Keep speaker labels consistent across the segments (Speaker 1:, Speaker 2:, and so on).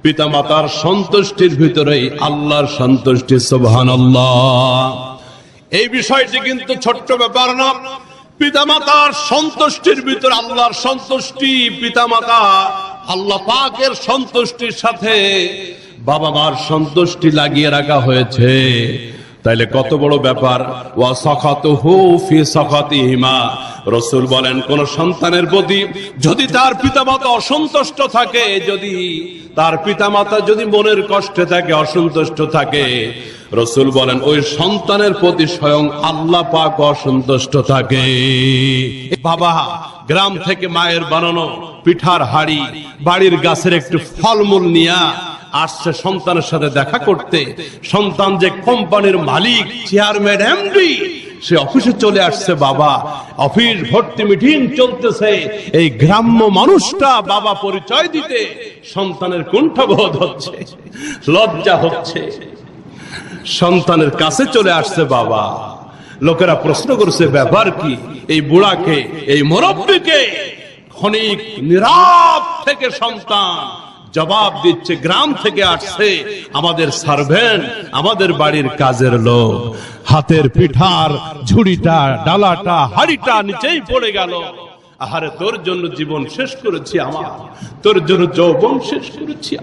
Speaker 1: পিতামাতার সন্তুষ্টির ভিতরেই আল্লাহর সন্তুষ্টি। সুবহানাল্লাহ। এই বিষয়টি কিন্তু ছোট্ট ব্যাপার না। পিতামাতার সন্তুষ্টির ভিতরে আল্লাহর সন্তুষ্টি, পিতামাতা আল্লাহ পাকের সন্তুষ্টির সাথে বাবা মার সন্তুষ্টি লাগিয়ে রাখা হয়েছে। তাইলে কত বড় ব্যাপার। ওয়া সাখাতুহু ফি সাখাতিহিমা। রাসূল বলেন, কোন সন্তানের প্রতি যদি তার পিতামাতা অসন্তুষ্ট থাকে, যদি তার পিতামাতা যদি মনের কষ্টে থাকে, অসন্তুষ্ট থাকে, রাসূল বলেন ওই সন্তানের প্রতি স্বয়ং আল্লাহ পাক অসন্তুষ্ট থাকে। বাবা গ্রাম থেকে মায়ের বানানো পিঠার হাড়ি, বাড়ির গাছের একটু ফলমূল নিয়ে আসছে সন্তানের সাথে দেখা করতে। সন্তান যে কোম্পানির মালিক, চেয়ারম্যান, এমডি, সে অফিসে চলে আসছে। বাবা অফিস ভর্তি মিটিং চলতেছে। এই গ্রাম্য মানুষটা বাবা পরিচয় দিতে সন্তানের কুণ্ঠাবোধ হচ্ছে, লজ্জা হচ্ছে। সন্তানের কাছে চলে আসছে বাবা। লোকেরা প্রশ্ন করছে, ব্যাপার কি? এই বুড়াকে, এই মুরব্বীকে ক্ষণিক নীরব থেকে সন্তান জবাব দিচ্ছে, গ্রাম থেকে আসছে, আমাদের সার্ভেন্ট, আমাদের বাড়ির কাজের লোক। হাতের পিঠার ঝুড়িটা, ডালাটা, হাড়িটা নিচেই পড়ে গেল। আহারে, তোর জন্য জীবন শেষ করেছি আমার, তোর জন্য যৌবন শেষ করেছি।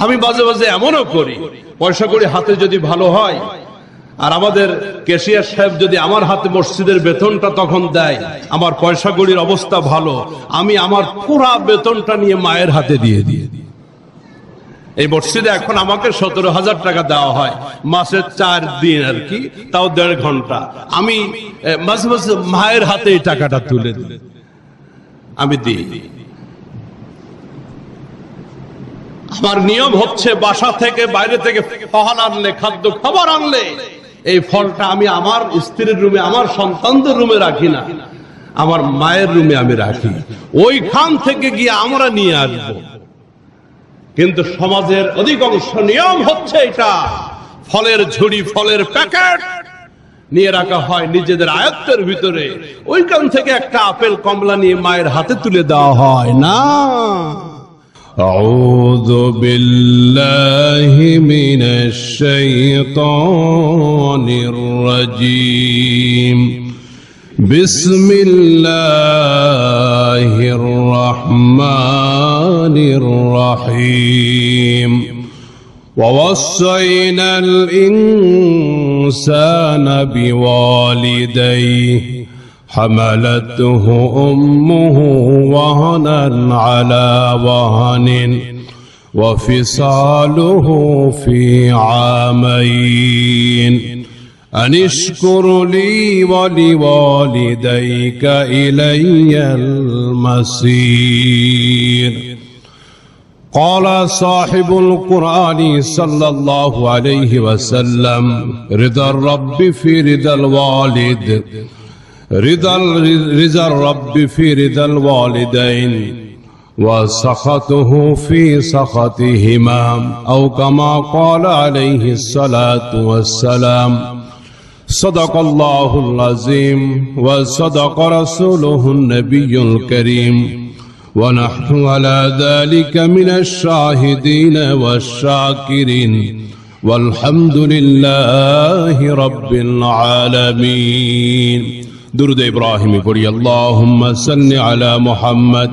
Speaker 1: আমি মাঝে মাঝে এমনও করি, পয়সা করি হাতে যদি ভালো হয়, আর আমাদের ক্যাশিয়ার সাহেব যদি আমার হাতে মসজিদের বেতনটা তখন দেয়, আমার পয়সা কড়ির অবস্থা ভালো, আমি আমার পুরা বেতনটা নিয়ে মায়ের হাতে দিয়ে দিই। এই মসজিদে এখন আমাকে 17,000 টাকা দেওয়া হয় মাসে 4 দিন আর কি, তাও 1.5 ঘন্টা। আমি মাঝে মাঝে মায়ের হাতে এই টাকাটা তুলে দিই, আমি দিই। আমার নিয়ম হচ্ছে, বাসা থেকে বাইরে থেকে ফল আনলে, খাদ্য খাবার আনলে, এই ফলটা আমি আমার স্ত্রীর রুমে, আমার সন্তানদের রুমে রাখি না, আমার মায়ের রুমে আমি রাখি। ওইখান থেকে গিয়ে আমরা নিয়ে আসবো। কিন্তু সমাজের অধিকাংশ নিয়ম হচ্ছে এটা, ফলের ঝুড়ি, ফলের প্যাকেট নিয়ে রাখা হয় নিজেদের আয়ত্তের ভিতরে। ওইখান থেকে একটা আপেল কমলা নিয়ে মায়ের হাতে তুলে দেওয়া হয় না। أعوذ بالله من الشيطان الرجيم. بسم الله الرحمن الرحيم. ووصينا الإنسان بوالديه حملته أمه وهنا على وهن وفصاله في عامين أن اشكر لي ولوالديك إلي المصير. قال صاحب القرآن صلى الله عليه وسلم: رضا الرب في رضا الوالد، رضا الرب في رضا الوالدين، وسخطه في سخطهما، أو كما قال عليه الصلاة والسلام. صدق الله العظيم وصدق رسوله النبي الكريم، ونحن على ذلك من الشاهدين والشاكرين، والحمد لله رب العالمين. درود إبراهيم পড়ি। اللهم صل على محمد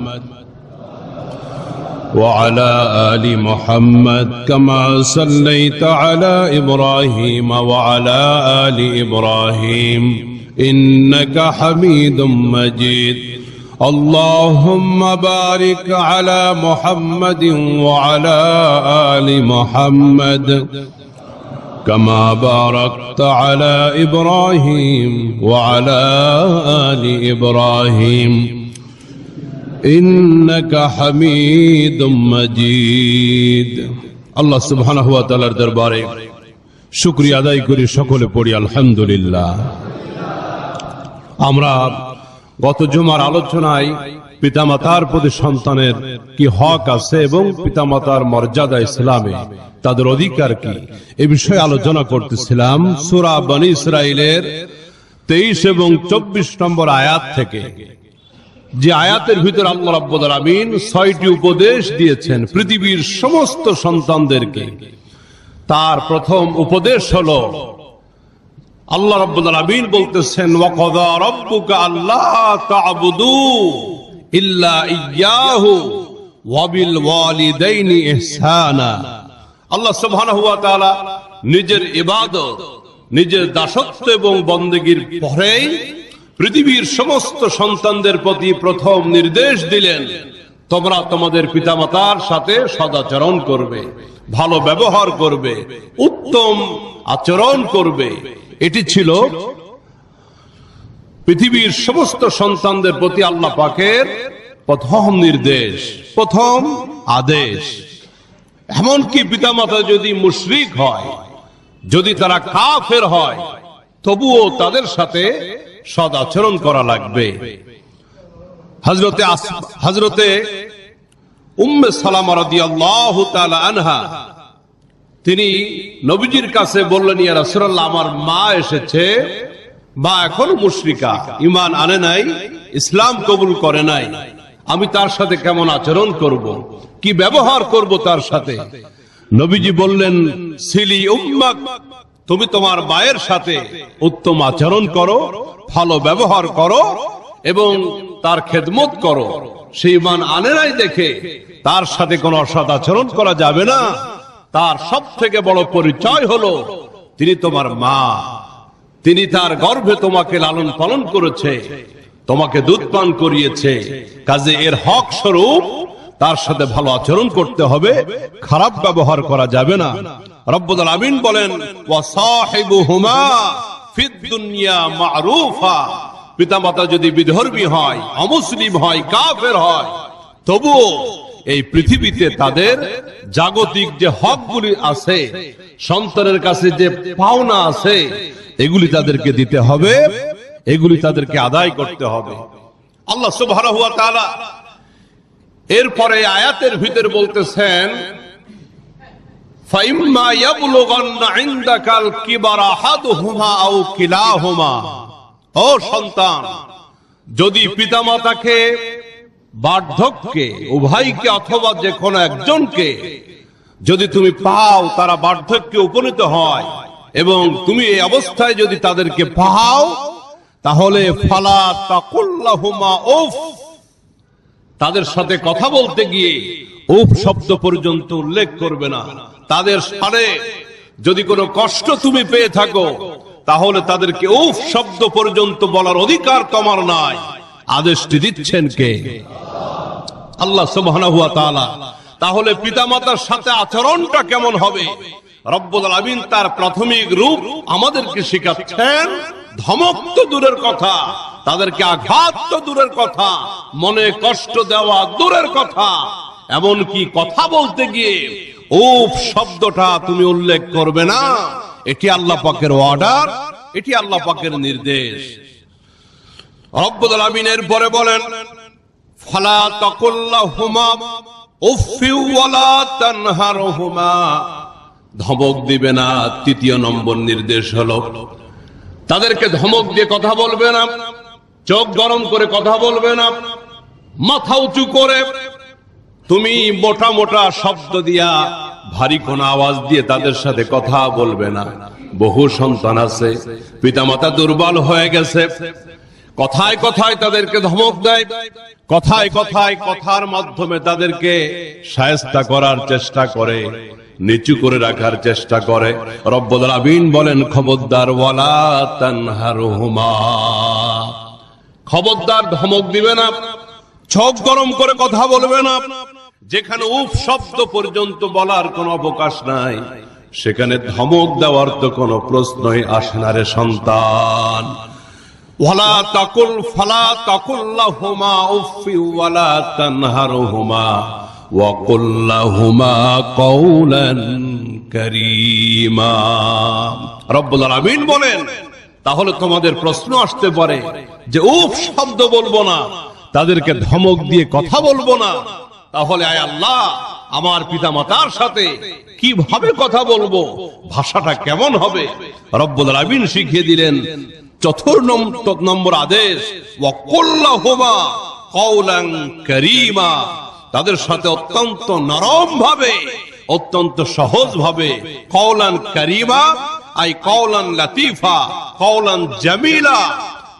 Speaker 1: وعلى آل محمد كما صليت على إبراهيم وعلى آل إبراهيم إنك حميد مجيد. اللهم بارك على محمد وعلى آل محمد كما باركت على إبراهيم وعلى آل إبراهيم إنك حميد مجيد. الله سبحانه وتعالى দরবারে শুকরিয়া আদায় করি, সকলে পড়ি আলহামদুলিল্লাহ। আমরা গত জুমার আলোচনায় পিতামাতার প্রতি সন্তানের কি হক আছে এবং পিতামাতার মর্যাদা ইসলামে, তাদের অধিকার কি, এ বিষয়ে আলোচনা করতেছিলাম। সূরা বনী ইসরাইলের 23 এবং 24 নম্বর আয়াত থেকে, যে আয়াতের ভিতর আল্লাহ রাব্বুল আলামিন 6টি উপদেশ দিয়েছেন পৃথিবীর সমস্ত সন্তানদেরকে। তার প্রথম উপদেশ হলো, আল্লাহ রাব্বুল আলামিন বলতেছেন, ওয়া কাযা রাব্বুকা আল্লা তা'বুদু ইল্লা ইয়্যাহু ওয়া বিল ওয়ালিদাইনি ইহসানা। আল্লাহ সুবহানাহু ওয়া তাআলা নিজের ইবাদত, নিজের দাসত্ব এবং বন্দেগীর পরেই পৃথিবীর সমস্ত সন্তানদের প্রতি প্রথম নির্দেশ দিলেন, তোমরা তোমাদের পিতামাতার সাথে সদাচরণ করবে, ভালো ব্যবহার করবে, উত্তম আচরণ করবে। এটি ছিল পৃথিবীর সমস্ত সন্তানদের প্রতি আল্লাহ পাকের প্রথম নির্দেশ, প্রথম আদেশ। এমনকি পিতামাতা যদি মুশরিক হয়, যদি তারা কাফের হয়, তবুও তাদের সাথে সদাচরণ করা লাগবে। হযরতে উম্মে সালামা রাদিয়াল্লাহু তাআলা আনহা, তিনি নবীজির কাছে বললেন, ইয়া রাসূলুল্লাহ, আমার মা এসেছে, মা এখনো মুশরিকা, ঈমান আনে নাই, ইসলাম কবুল করে নাই, আমি তার সাথে কেমন আচরণ করব, কি ব্যবহার করব তার সাথে? নবীজি বললেন, সিলি উম্মাক, তুমি তোমার মায়ের সাথে উত্তম আচরণ করো, ভালো ব্যবহার করো এবং তার খেদমত করো। সেই ঈমান আনে নাই দেখে তার সাথে কোনো অসৎ আচরণ করা যাবে না। তার সব থেকে বড় পরিচয় হলো তিনি তোমার মা, তিনি তার গর্ভে তোমাকে লালন পালন করেছে, তোমাকে দুধ পান করিয়েছে, কাজে এর হক স্বরূপ তার সাথে ভালো আচরণ করতে হবে, খারাপ ব্যবহার করা যাবে না। রব্বুল আলামিন বলেন, ওয়া সাহিবুহুমা ফিদ দুনিয়া মা'রুফা, পিতামাতা যদি বিধর্মী হয়, অমুসলিম হয়, কাফের হয়, তবুও এই পৃথিবীতে তাদের জাগতিক যে হকগুলি আছে, সন্তানের কাছে যে পাওনা আছে, এগুলি তাদেরকে দিতে হবে, এগুলি তাদেরকে আদায় করতে হবে। আল্লাহ সুবহানাহু ওয়া তাআলা এরপরে আয়াতের ভিতর বলতেছেন, ফাইম্মা ইয়াবলুগান্না ইনদাকাল কিবারা আহাদুহুমা আও কিলাহুমা, ও সন্তান, যদি পিতামাতাকে, বার্ধক্যে, উভয়কে অথবা যে কোনো একজনকে যদি তুমি পাও তারা বার্ধক্যে উপনীত হয় এবং তুমি এই অবস্থায় যদি তাদেরকে পাও, তাহলে ফালা তাকুল্লাহুমা উফ, তাদের সাথে কথা বলতে গিয়ে উফ শব্দ পর্যন্ত উল্লেখ করবে না। তাদের সাথে যদি কোনো কষ্ট তুমি পেয়ে থাকো, তাহলে তাদেরকে উফ শব্দ পর্যন্ত বলার অধিকার তোমার নাই। আদেশটি দিচ্ছেন কে? আল্লাহ সুবহানাহু ওয়া তাআলা। তাহলে পিতামাতার সাথে আচরণটা কেমন হবে? রব্বুল আলামিন তার প্রাথমিক রূপ আমাদেরকে শিখাচ্ছেন। ধমক তো দূরের কথা, তাদেরকে আঘাত তো দূরের কথা, মনে কষ্ট দেওয়া দূরের কথা, এমনকি কথা বলতে গিয়ে উফ শব্দটা তুমি উল্লেখ করবে না। এটি আল্লাহ পাকের অর্ডার, এটি আল্লাহ পাকের নির্দেশ। রব্বুল আলামিন এরপরে বলেন, ফালা তাকুল্লাহুমা উফফি ওয়ালা তানহারহুমা, ধমক দিবে না। তৃতীয় নম্বর নির্দেশ হলো তাদেরকে ধমক দিয়ে কথা বলবে না, চোখ গরম করে কথা বলবে না, মাথা উঁচু করে তুমি মোটা মোটা শব্দ দিয়া, ভারী কোন আওয়াজ দিয়ে তাদের সাথে কথা বলবে না। বহু সন্তান আছে, পিতামাতা দুর্বল হয়ে গেছে, কথায় কথায় তাদেরকে ধমক দেয়, কথায় কথায় কথার মাধ্যমে তাদেরকে শায়েস্তা করার চেষ্টা করে, নিচু করে রাখার চেষ্টা করে। রব্বুল আলামিন বলেন, খবরদার, ওয়ালা তানহারহুমা, খবরদার ধমক দিবে না, চোখ গরম করে কথা বলবে না। যেখানে উফ শব্দ পর্যন্ত বলার কোনো অবকাশ নাই, সেখানে ধমক দেওয়ার তো কোনো প্রশ্নই আসে না রে সন্তান। ওয়ালা তাকুল ফালা তাকুল্লাহুমা উফফি ওয়ালা তানহারহুমা ওয়া কুল লাহুমা কওলান কারীমা। রব্বুল আলামিন বলেন, তাহলে তোমাদের প্রশ্ন আসতে পারে যে উফ শব্দ বলবো না, তাদেরকে ধমক দিয়ে কথা বলবো না, তাহলে আয় আল্লাহ, আমার পিতামাতার সাথে কিভাবে কথা বলবো, ভাষাটা কেমন হবে? রব্বুল আলামিন শিখিয়ে দিলেন, নম্বর আদেশ, ওয়াকুল্লাহুমা কওলান কারীমা, তাদের সাথে অত্যন্ত নরম ভাবে, অত্যন্ত সহজ ভাবে, কওলান কারীমা আই কওলান লাতীফা কওলান জামিলা,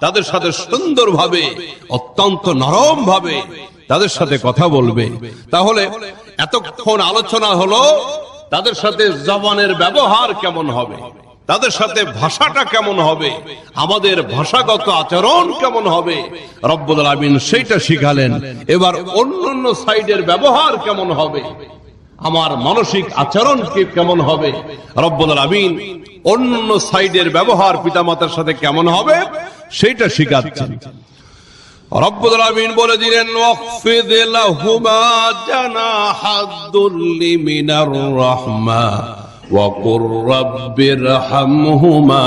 Speaker 1: তাদের সাথে সুন্দর ভাবে, অত্যন্ত নরম ভাবে তাদের সাথে কথা বলবে। তাহলে এতক্ষণ আলোচনা হলো তাদের সাথে জবানের ব্যবহার কেমন হবে, তাদের সাথে ভাষাটা কেমন হবে, আমাদের ভাষাগত আচরণ কেমন হবে, রব্বুল আলামিন সেইটা শিখালেন। এবার অন্যান্য সাইডের ব্যবহার কেমন হবে, আমার মানসিক আচরণ কেমন হবে, রব্বুল আলামিন অন্য সাইডের ব্যবহার পিতামাতার সাথে কেমন হবে সেইটা শিখাচ্ছেন। রব্বুল আলামিন বলে দিলেন, ওয়াখফিদ লাহুমা জানাহাদ-দুল্লি মিনার রাহমা ওয়া কুর রাব্বিরহামহুমা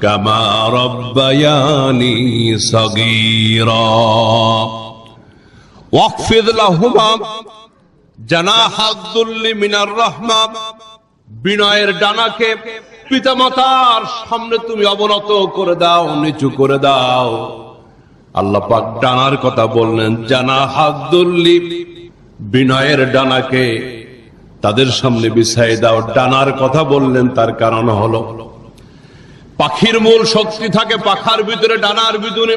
Speaker 1: কামা রাব্বায়ানি সাগীরা। ওয়াখফিদ লাহুমা জানাহাদ-দুল্লি মিনার রাহমা, বিনয়ের ডানাকে পিতামাতার সামনে তুমি অবনত করে দাও, নিচু করে দাও। আল্লাহ পাক ডানার কথা বললেন, জানাহাদ-দুল্লি, বিনয়ের ডানাকে তাদের সামনে বিছাই দাও। ডানার কথা বললেন, তার কারণ হলো পাখির মূল শক্তি থাকে পাখার ভিতরে, ডানার ভিতরে।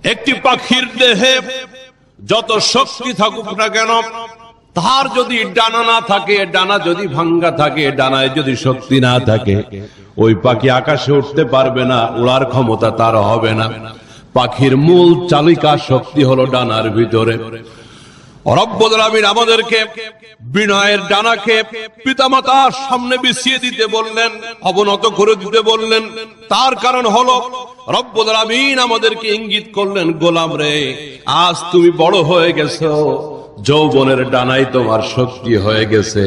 Speaker 1: একটি পাখির দেহে যত শক্তি থাকুক না কেন, তার যদি ডানা না থাকে, ডানা যদি ভাঙ্গা থাকে, ডানায় যদি শক্তি না থাকে, ওই পাখি আকাশে উঠতে পারবে না, উড়ার ক্ষমতা তার হবে না। পাখির মূল চালিকা শক্তি হলো ডানার ভিতরে। রব্বুল আলামিন আমাদেরকে বিনয়ের ডানাকে পিতামাতার সামনে বিছিয়ে দিতে বললেন, অবনত করে দিতে বললেন। তার কারণ হলো রব্বুল আলামিন আমাদেরকে ইঙ্গিত করলেন, গোলাম রে, আজ তুমি বড় হয়ে গেছো, যৌবনের ডানাই তোমার শক্তি হয়ে গেছে,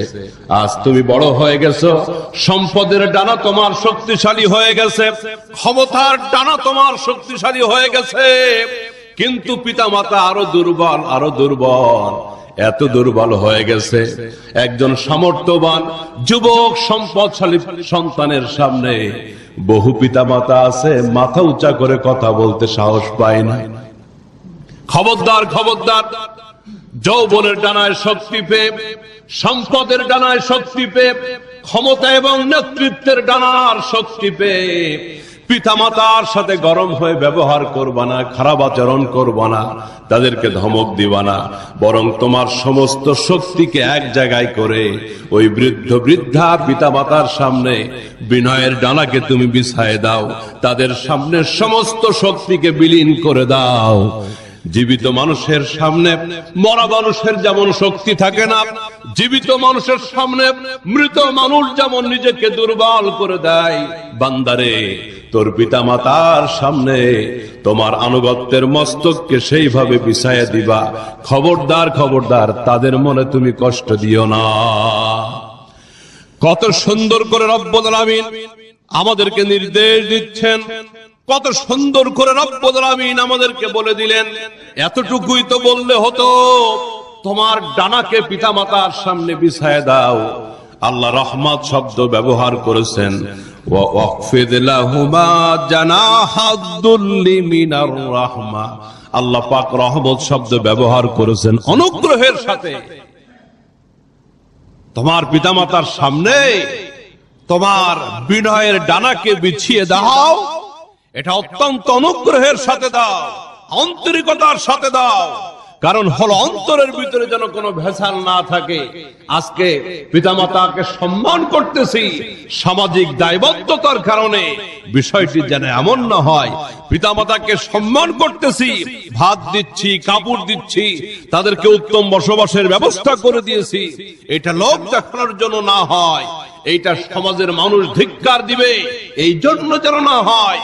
Speaker 1: আজ তুমি বড় হয়ে গেছো, সম্পদের ডানা তোমার শক্তিশালী হয়ে গেছে, ক্ষমতার ডানা তোমার শক্তিশালী হয়ে গেছে। কিন্তু পিতামাতা আরো দুর্বল, আরো দুর্বল, এত দুর্বল হয়ে গেছে। একজন সামর্থ্যবান যুবক সম্পদশালী সন্তানের সামনে বহু পিতামাতা আছে, মাথা উঁচা করে কথা বলতে সাহস পায় না। খবরদার, খবরদার, যৌবনের ডানায় শক্তি পেয়ে, সম্পদের ডানায় শক্তি পেয়ে, ক্ষমতা এবং নেতৃত্বের ডানার শক্তি পেয়ে পিতামাতার সাথে গরম হয়ে ব্যবহার করবা না, খারাপ আচরণ করবা না, তাদেরকে ধমক দিবা না, বরং তোমার সমস্ত শক্তিকে এক জায়গায় করে ওই বৃদ্ধ বৃদ্ধা পিতামাতার সামনে বিনয়ের ডানাকে তুমি বিছায় দাও, তাদের সামনে সমস্ত শক্তিকে বিলীন করে দাও। জীবিত মানুষের সামনে মরা মানুষের যেমন শক্তি থাকে না, জীবিত মানুষের সামনে মৃত মানুষ যেমন নিজেকে দুর্বল করে দেয়, বান্দারে, তোর পিতামাতার সামনে তোমার আনুগত্যের মস্তককে সেইভাবে বিছায়া দিবা। খবরদার, খবরদার, তাদের মনে তুমি কষ্ট দিও না। কত সুন্দর করে রব্বুল আলামিন আমাদেরকে নির্দেশ দিচ্ছেন, কত সুন্দর করে রব্বুল আলামিন আমাদেরকে বলে দিলেন। এতটুকুই তো বললে হতো, তোমার ডানাকে পিতামাতার সামনে বিছায় দাও। আল্লাহ রহমত শব্দ ব্যবহার করেছেন, ওয়াখফিদ লাহুমা জানাহাদ-দুল্লি মিনার রাহমা। আল্লাহ পাক রহমত শব্দ ব্যবহার করেছেন অনুগ্রহের সাথে। তোমার পিতামাতার সামনে তোমার বিনয়ের ডানাকে বিছিয়ে দাও, এটা অত্যন্ত অনুগ্রহের সাথে দাও, আন্তরিকতার সাথে দাও। কারণ হলো অন্তরের ভিতরে যেন কোনো ভেজাল না থাকে। আজকে পিতামাতাকে সম্মান করতেছি সামাজিক দায়বদ্ধতার কারণে, বিষয়টি যেন এমন না হয় পিতামাতাকে সম্মান করতেছি, ভাত দিচ্ছি, কাপড় দিচ্ছি, তাদেরকে উত্তম বসবাসের ব্যবস্থা করে দিয়েছি, এটা লোক দেখানোর জন্য না হয়, এইটা সমাজের মানুষ ধিক্কার দিবে এই জন্য যেন না হয়।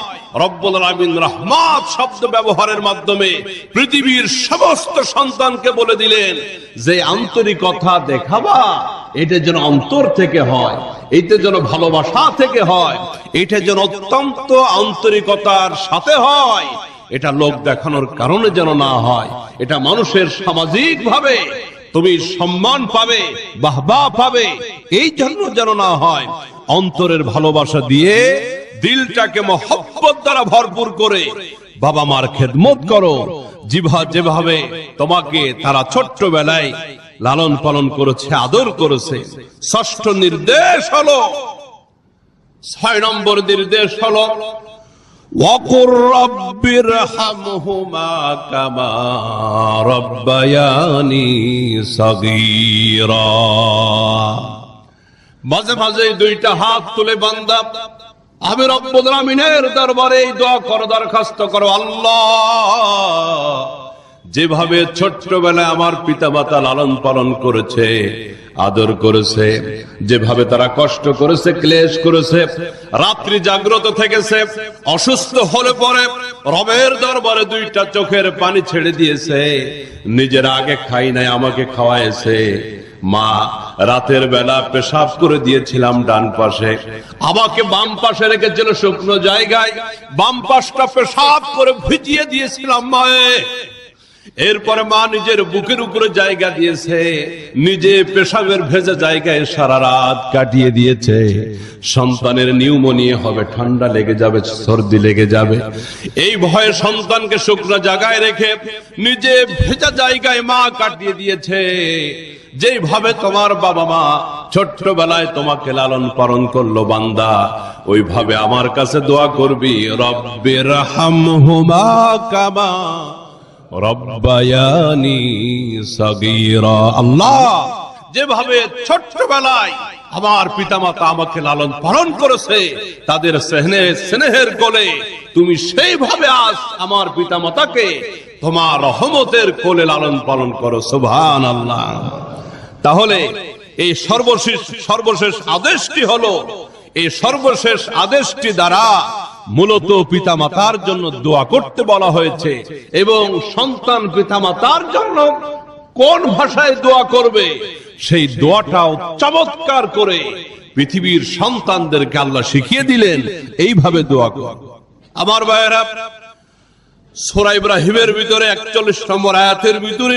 Speaker 1: রব্বুল আলামিন রহমত শব্দ ব্যবহারের মাধ্যমে পৃথিবীর সমস্ত সন্তানকে বলে দিলেন যে আন্তরিকতা দেখাবা, এটা যেন অন্তর থেকে হয়, এটা যেন ভালোবাসা থেকে হয়, এটা যেন অত্যন্ত আন্তরিকতার সাথে হয়, এটা লোক দেখানোর কারণে যেন না হয়, এটা মানুষের সামাজিক ভাবে তুমি সম্মান পাবে, বাহবা পাবে, এই জন্য যেন না হয়। অন্তরের ভালোবাসা দিয়ে দিলটাকে মহব্বত দ্বারা ভরপুর করে বাবা মার খেদমত করো। যেভাবে তোমাকে তারা ছোট্টবেলায় লালন পালন করেছে, আদর করেছে। ষষ্ঠ নির্দেশ হলো, 6 নম্বর নির্দেশ হলো ওয়াকুর রাব্বিরহামহুমা কামা রাব্বায়ানি সাগীরা। মাঝে মাঝে দুইটা হাত তুলে বান্দা আমি রব্বুল আমিনের দরবারে এই দোয়া করো, দরখাস্ত করো, আল্লাহ যেভাবে ছোট্টবেলায় আমার পিতামাতা লালন পালন করেছে, আদর করেছে, যেভাবে তারা কষ্ট করেছে, ক্লেশ করেছে, রাত্রি জাগ্রত থেকেছে, অসুস্থ হলে পরে রবের দরবারে দুইটা চোখের পানি ছেড়ে দিয়েছে, নিজের আগে খাই নাই আমাকে খাওয়াইছে। মা রাতের বেলা পেশাব করে দিয়েছিলাম ডান পাশে, আমাকে বাম পাশে রেখেছিল শুকনো জায়গায়, বাম পাশটা পেশাব করে ভিজিয়ে দিয়েছিলাম মায়ে। এরপরে মা নিজের বুকের উপরে জায়গা দিয়েছে, নিজে পেশাবের ভেজা জায়গায় সারা রাত কাটিয়ে দিয়েছে। সন্তানের নিউমোনিয়া হবে, ঠান্ডা লেগে যাবে, সর্দি লেগে যাবে, এই ভয়ে সন্তানকে শুকনো জায়গায় রেখে নিজে ভেজা জায়গায় মা কাটিয়ে দিয়েছে। যেভাবে তোমার বাবা মা ছোট্টবেলায় তোমাকে লালন পালন করলো বান্দা, ওইভাবে আমার কাছে দোয়া করবি, রব্বিরহামহুমা কামা রাব্বায়ানি সাগীরা। আল্লাহ যেভাবে ছোট্টবেলায় আমার পিতামাতা আমাকে লালন পালন করেছে, তাদের স্নেহের কোলে তুমি সেইভাবে আজ আমার পিতামাতাকে তোমার রহমতের কোলে লালন পালন করো। সুবহানাল্লাহ। তাহলে এই সর্বশেষ আদেশটি হলো, এই সর্বশেষ আদেশটি দ্বারা মূলত পিতামাতার জন্য দোয়া করতে বলা হয়েছে। এবং সন্তান পিতামাতার জন্য কোন ভাষায় দোয়া করবে সেই দোয়াটাও চমৎকার করে পৃথিবীর সন্তানদেরকে আল্লাহ শিখিয়ে দিলেন, এইভাবে দোয়া কর। আমার ভাইয়েরা, সূরা ইব্রাহিমের ভিতরে 41 নম্বর আয়াতের ভিতরে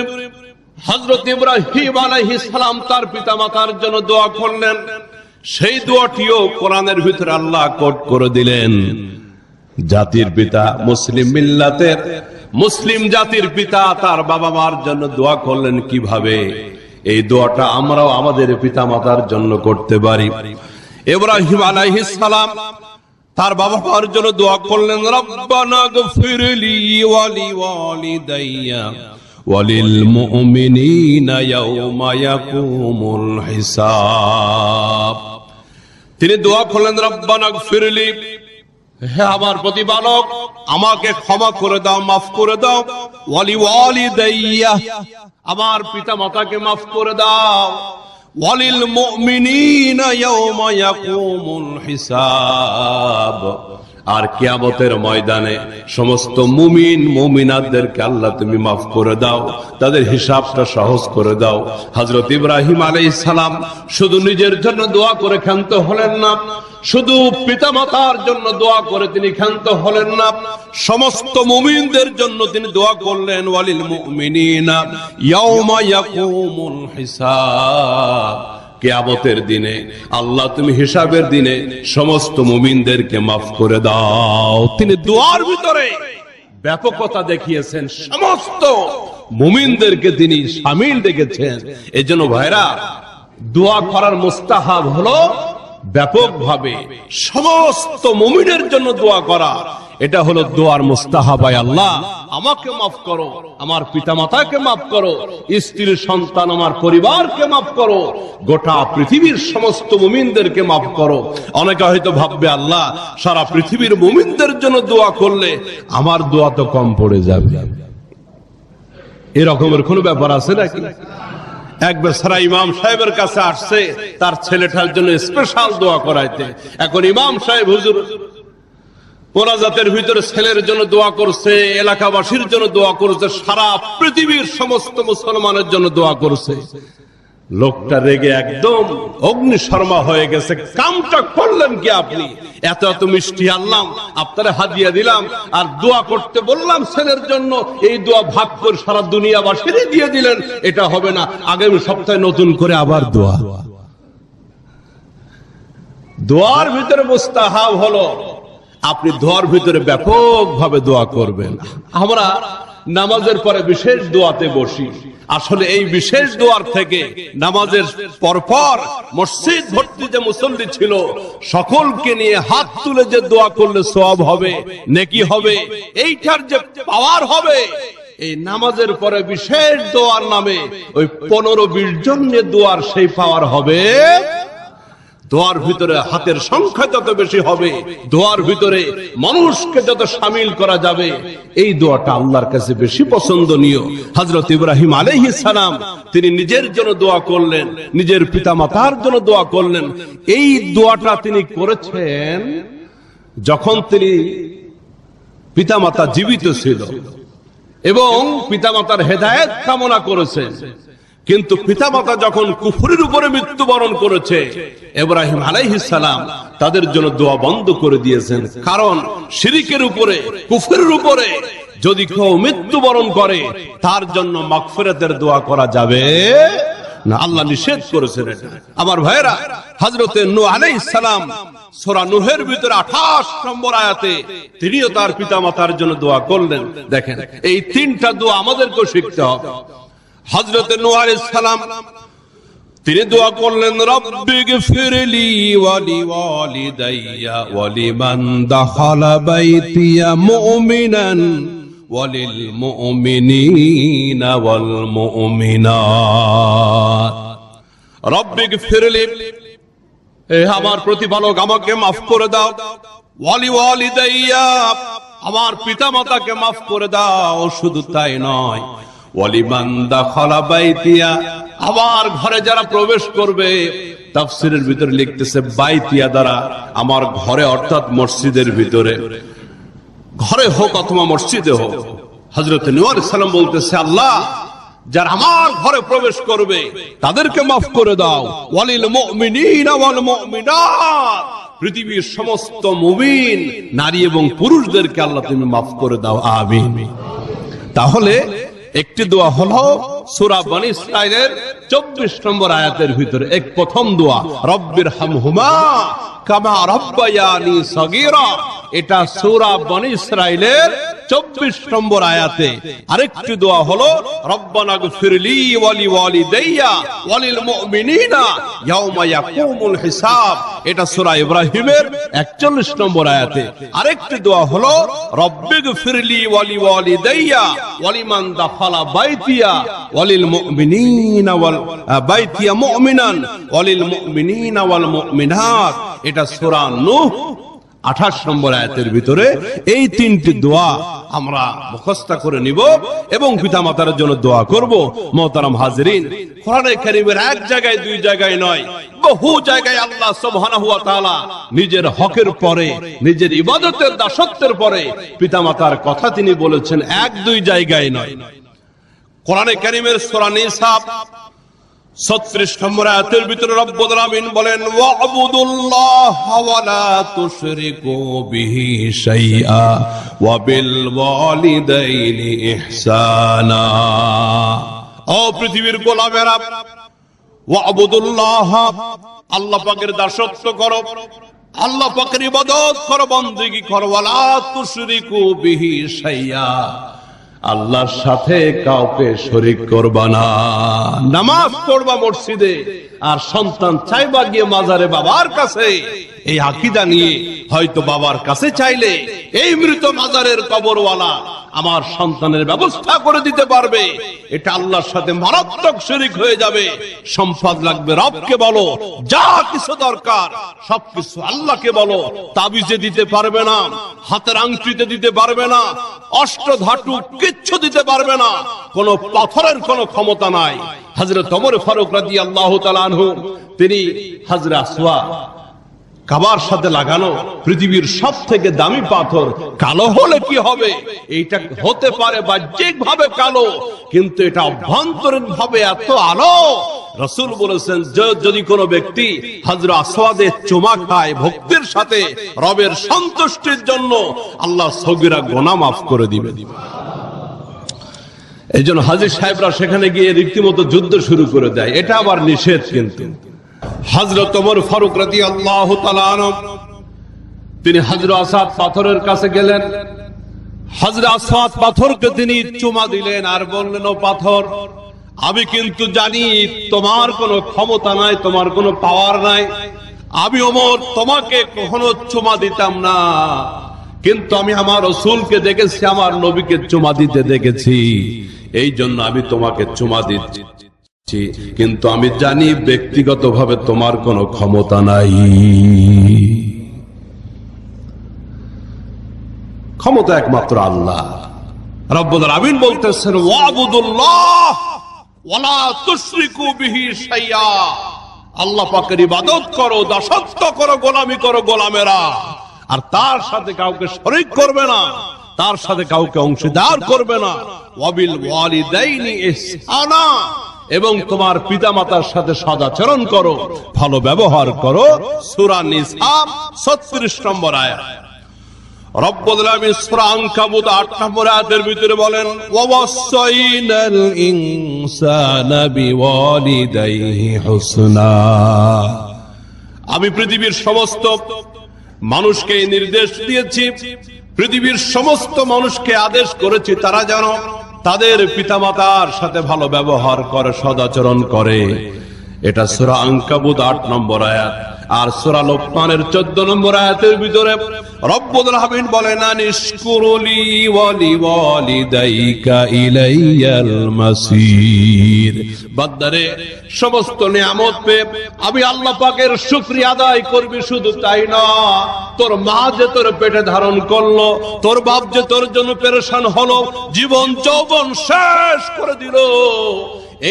Speaker 1: হযরত ইব্রাহিম আলাইহিস সালাম তার পিতামাতার জন্য দোয়া করলেন। সেই দোয়াটিও কোরআনের ভিতরে আল্লাহ কোট করে দিলেন। জাতির পিতা, মুসলিম মিল্লাতের মুসলিম জাতির পিতা তার বাবা মার জন্য দোয়া করলেন কিভাবে, এই দোয়াটা আমরাও আমাদের পিতামাতার জন্য করতে পারি। ইব্রাহিম আলাইহিস সালাম তার বাবা মার জন্য দোয়া করলেন, রব্বানা গফিরলি ওয়ালি ওয়ালিদাইয়া ওয়ালিল মুমিনিনা ইয়াউমা ইয়াকুমুল হিসাব। তিনি দোয়া করলেন, রব্বানা গফিরলি, হে আমার প্রতিপালক আমাকে ক্ষমা করে দাও, মাফ করে দাও, ওয়ালি ওয়ালিদাইয়া আমার পিতামাতাকে মাফ করে দাও, ওয়ালিল মুমিনিনা ইয়াউমা ইয়াকুমুল হিসাব, আর কিয়ামতের ময়দানে সমস্ত মুমিন মুমিনাতদেরকে আল্লাহ তুমি মাফ করে দাও, তাদের হিসাবটা সহজ করে দাও। হযরত ইব্রাহিম আলাইহিস সালাম শুধু নিজের জন্য দোয়া করে ক্ষান্ত হলেন না, শুধু পিতামাতার জন্য দোয়া করে তিনি ক্ষান্ত হলেন না, সমস্ত মুমিনদের জন্য তিনি দোয়া করলেন, ওয়ালিল মুমিনিনা ইয়াউমা ইয়াকুমুল হিসাব, কিয়ামতের দিনে আল্লাহ তুমি হিসাবের দিনে সমস্ত মুমিনদেরকে মাফ করে দাও। তিনি দোয়ার ভিতরে ব্যাপকতা দেখিয়েছেন, সমস্ত মুমিনদেরকে তিনি শামিল রেখেছেন। এজন্য ভাইরা, দোয়া করার মুস্তাহাব হলো ব্যাপকভাবে সমস্ত মুমিনের জন্য দোয়া করা, এটা হলো দোয়ার মুস্তাহাব। আল্লাহ আমাকে মাফ করো, আমার পিতামাতাকে মাফ করো, স্ত্রী সন্তান আমার পরিবারকে মাফ করো, গোটা পৃথিবীর সমস্ত মুমিনদেরকে মাফ করো। অনেকে হয়তো ভাববে, আল্লাহ সারা পৃথিবীর মুমিনদের জন্য দোয়া করলে আমার দোয়া তো কম পড়ে যাবে, এরকমের কোন ব্যাপার আছে নাকি? এক বেচারা ইমাম সাহেবের কাছে আসছে তার ছেলেটার জন্য স্পেশাল দোয়া করাইতে। এখন ইমাম সাহেব হুজুর মোনাজাতের ভিতরে ছেলের জন্য দোয়া করছে, এলাকাবাসীর জন্য দোয়া করছে, সারা পৃথিবীর সমস্ত মুসলমানের জন্য দোয়া করছে। লোকটা রেগে একদম অগ্নিশর্মা হয়ে গেছে, কামটা করলেন কি আপনি? এত এত মিষ্টি আনলাম, আপনারা হাদিয়া দিলাম, আর দোয়া করতে বললাম ছেলের জন্য, এই দোয়া ভাগ করে সারা দুনিয়াবাসীরে দিয়ে দিলেন, এটা হবে না, আগামী সপ্তাহে নতুন করে আবার দোয়া। দোয়ার ভিতরে মুস্তাহাব হলো আপনি দোয়ার ভিতরে ব্যাপকভাবে দোয়া করবেন। আমরা নামাজের পরে বিশেষ দোয়াতে বসি, আসলে এই বিশেষ দোয়ার থেকে নামাজের পরপর মসজিদ ভর্তি যে মুসল্লি ছিল সকলকে নিয়ে হাত তুলে যে দোয়া করলে সওয়াব হবে, নেকি হবে, এইটার যে পাওয়ার হবে, এই নামাজের পরে বিশেষ দোয়ার নামে ওই 15-20 জন নিয়ে দোয়ার সেই পাওয়ার হবে। দোয়ার ভিতরে হাতের সংখ্যা যত বেশি হবে, দোয়ার ভিতরে মানুষকে যত শামিল করা যাবে, এই দোয়াটা আল্লাহর কাছে বেশি পছন্দনীয়। হযরত ইব্রাহিম আলাইহিস সালাম তিনি নিজের জন্য দোয়া করলেন, নিজের পিতামাতার জন্য দোয়া করলেন। এই দোয়াটা তিনি করেছেন যখন তিনি পিতামাতা জীবিত ছিল এবং পিতামাতার হেদায়েত কামনা করেছেন। কিন্তু পিতামাতা যখন কুফরের উপরে মৃত্যুবরণ করেছে, ইব্রাহিম আলাইহিস সালাম তাদের জন্য দোয়া বন্ধ করে দিয়েছেন। কারণ শিরকের উপরে, কুফরের উপরে যদি কেউ মৃত্যুবরণ করে তার জন্য মাগফিরাতের দোয়া করা যাবে না, আল্লাহ নিষেধ করেছেন এটা। আমার ভাইরা, হযরতে নূহ আলাইহিস সালাম সূরা নূহের ভিতরে 28 নম্বর আয়াতে তিনিও তার পিতামাতার জন্য দোয়া করলেন। দেখেন, এই 3টা দোয়া আমাদেরকেও শিখতে হবে। হযরত নূহ আলাইহিস সালাম তিনি দোয়া করলেন, রব্বিগফিরলি ওয়া লিওয়ালিদাইয়া ওয়া লিমান দাখালা বাইতিয়া মুমিনান ওয়া লিল মুমিনিনা ওয়াল মুমিনাত। রব্বিগফিরলি, হে আমার প্রতিপালক আমাকে maaf করে দাও, ওয়া লিওয়ালিদাইয়া আমার পিতামাতাকে maaf করে দাও। শুধু তাই নয়, ওয়ালিমান দাখালা বাইতিয়া আমার ঘরে যারা প্রবেশ করবে, তাফসীরের ভিতরে লিখতেছে বাইতিয়া দ্বারা আমার ঘরে অর্থাৎ মসজিদের ভিতরে, ঘরে হোক অথবা মসজিদে হোক। হযরত নূহ আলাইহিস সালাম বলতেছে, আল্লাহ যারা আমার ঘরে প্রবেশ করবে তাদেরকে maaf করে দাও, ওয়ালিল মুমিনিনা ওয়াল মুমিনাত পৃথিবীর সমস্ত মুমিন নারী এবং পুরুষদেরকে আল্লাহ তুমি maaf করে দাও, আমিন। তাহলে একটি দোয়া হলো সূরা বনী ইসরাঈলের 24 নম্বর আয়াতের ভিতরে এক প্রথম দোয়া, রব্বির হামহুমা কামা রাব্বায়ানি সগীরা। এটা সূরা বনী ইসরাঈলের 24 নম্বর আয়াতে। আরেকটি দোয়া হলো রব্বানা গফিরলি ওয়া লিওয়ালিদাইয়া ওয়া লিল মুমিনিনা ইয়াওমা ইয়াকুমুল হিসাব। এটা সূরা ইব্রাহিমের 41 নম্বর আয়াতে। আরেকটি দোয়া হলো রব্বিগফিরলি ওয়া লিওয়ালিদাইয়া ওয়া লিমান দাখালা বাইতিয়া ওয়া লিল মুমিনিনা ওয়াল বাইতিয়া মুমিনান ওয়া লিল মুমিনিনা ওয়াল মুমিনাত। এটা সূরা নূহ 28 নম্বর আয়াতের ভিতরে। এই 3টি দোয়া আমরা মুখস্থ করে নিব এবং পিতামাতার জন্য দোয়া করব। মুহতারাম হাজিরিন, কোরআনে কারীমের এক জায়গায় দুই জায়গায় নয়, বহু জায়গায় আল্লাহ সুবহানাহু ওয়া তাআলা নিজের হকের পরে, নিজের ইবাদতের দাসত্বের পরে পিতামাতার কথা তিনি বলেছেন, এক দুই জায়গায় নয়। কোরআনে কারীমের সূরা নিসা 36 নম্বর আয়াতের ভিতরে রব্বুল আলামিন বলেন, ওয়া'বুদুল্লাহা ওয়া লা তুশরিকু বিহি শাইআ ওয়া বিল ওয়ালিদাইনি ইহসানা। ও পৃথিবীর গোলামেরা, ওয়া'বুদুল্লাহা আল্লাহ পাকের দাসত্ব করো, আল্লাহ পাকের ইবাদত করো, বন্দেগী করো, ওয়া লা তুশরিকু বিহি শাইআ আল্লাহর সাথে কাউকে শরীক করবা না। নামাজ পড়বা মসজিদে আর সন্তান চাইবা গিয়ে মাজারে বাবার কাছে, এই আকীদা নিয়ে হয়তো বাবার কাছে চাইলে এই মৃত মাজারের কবরওয়ালা আমার সন্তানের ব্যবস্থা করে দিতে পারবে, এটা আল্লাহর সাথে মারাত্মক শরীক হয়ে যাবে। সম্পদ লাগবে রবকে বলো, যা কিছু দরকার সবকিছু আল্লাহকে বলো। তাবিজে দিতে পারবে না, হাতের আংটিতে দিতে পারবে না, অষ্টধাতু কিচ্ছু দিতে পারবে না, কোন পাথরের কোন ক্ষমতা নাই। হযরত ওমর ফারুক রাদিয়াল্লাহু তাআলা আনহু তিনি হাজরে আসওয়াদ কাবার সাথে লাগানো পৃথিবীর সবথেকে দামি পাথর, কালো হলে কি হবে? এইটা হতে পারে বাহ্যিক ভাবে কালো, কিন্তু এটা অভ্যন্তরীণ ভাবে এত আলো। রাসূল বলেছেন, যদি কোনো ব্যক্তি হাজরে আসওয়াদে চুমা খায় ভক্তির সাথে রবের সন্তুষ্টির জন্য, আল্লাহ সগীরা গুনাহ মাফ করে দিবে। এই জন্য হাজী সাহেবরা সেখানে গিয়ে রীতিমতো যুদ্ধ শুরু করে দেয়, এটা আবার নিষেধ। কিন্তু হযরত ওমর ফারুক রাদিয়াল্লাহু তাআলা আনহু তিনি হাজর আসাদ পাথরের কাছে গেলেন। হাজর আসাদ পাথরকে তিনি চুমা দিলেন আর বললেন, ও পাথর, আমি কিন্তু জানি তোমার কোনো ক্ষমতা নাই, তোমার কোনো পাওয়ার নাই। আমি ওমর তোমাকে কখনো চুমা দিতাম না, কিন্তু আমি আমার রাসূলকে দেখেছি, আমার নবীকে চুমা দিতে দেখেছি, এই জন্য আমি তোমাকে চুমা দিচ্ছি। কিন্তু আমি জানি ব্যক্তিগতভাবে তোমার কোনো ক্ষমতা নাই। ক্ষমতা একমাত্র আল্লাহ রাব্বুল আলামিন বলতেছেন, ওয়াবুদুল্লাহ ওয়ালা তুশরিকু বিহি শাইআ। আল্লাহ পাকের ইবাদত করো, দাসত্ব করো, গোলামি করো গোলামেরা, আর তার সাথে কাউকে শরীক করবে না, তার সাথে কাউকে অংশীদার করবে না। ওয়াবিল ওয়ালিদাইনি ইহসানা, এবং তোমার পিতামাতার সাথে সদাচরণ করো, ভালো ব্যবহার করো। সূরা নিসা 36 নম্বর আয়াত। রব্বুল আলামিন সূরা আনকাবুত 8 নম্বর আয়াতের ভিতরে বলেন, ওয়াসাইনাল ইনসানা বিওয়ালিদাইহি হুসনা। আমি পৃথিবীর সমস্ত মানুষকে নির্দেশ দিয়েছি, পৃথিবীর সমস্ত মানুষকে আদেশ করেছি, তারা যেন তাদের পিতামাতার সাথে ভালো ব্যবহার করে, সদাচরণ করে। এটা সূরা আনকাবুত 8 নম্বর আয়াত। আর সূরা লোকমানের 14 নম্বর আয়াতের ভিতরে রব্বুল আলামিন বলেন, আনিশকুরুলি ওয়া লিওয়ালিদাইকা ইলাইয়াল মাসির। বান্দারে, সমস্ত নিয়ামত পেয়ে আমি আল্লাহ পাকের শুকরিয়া আদায় করবি, শুধু তাই না, তোর মা যে তোর পেটে ধারণ করলো, তোর বাপ যে তোর জন্য পেরেশান হলো, জীবন যৌবন শেষ করে দিল,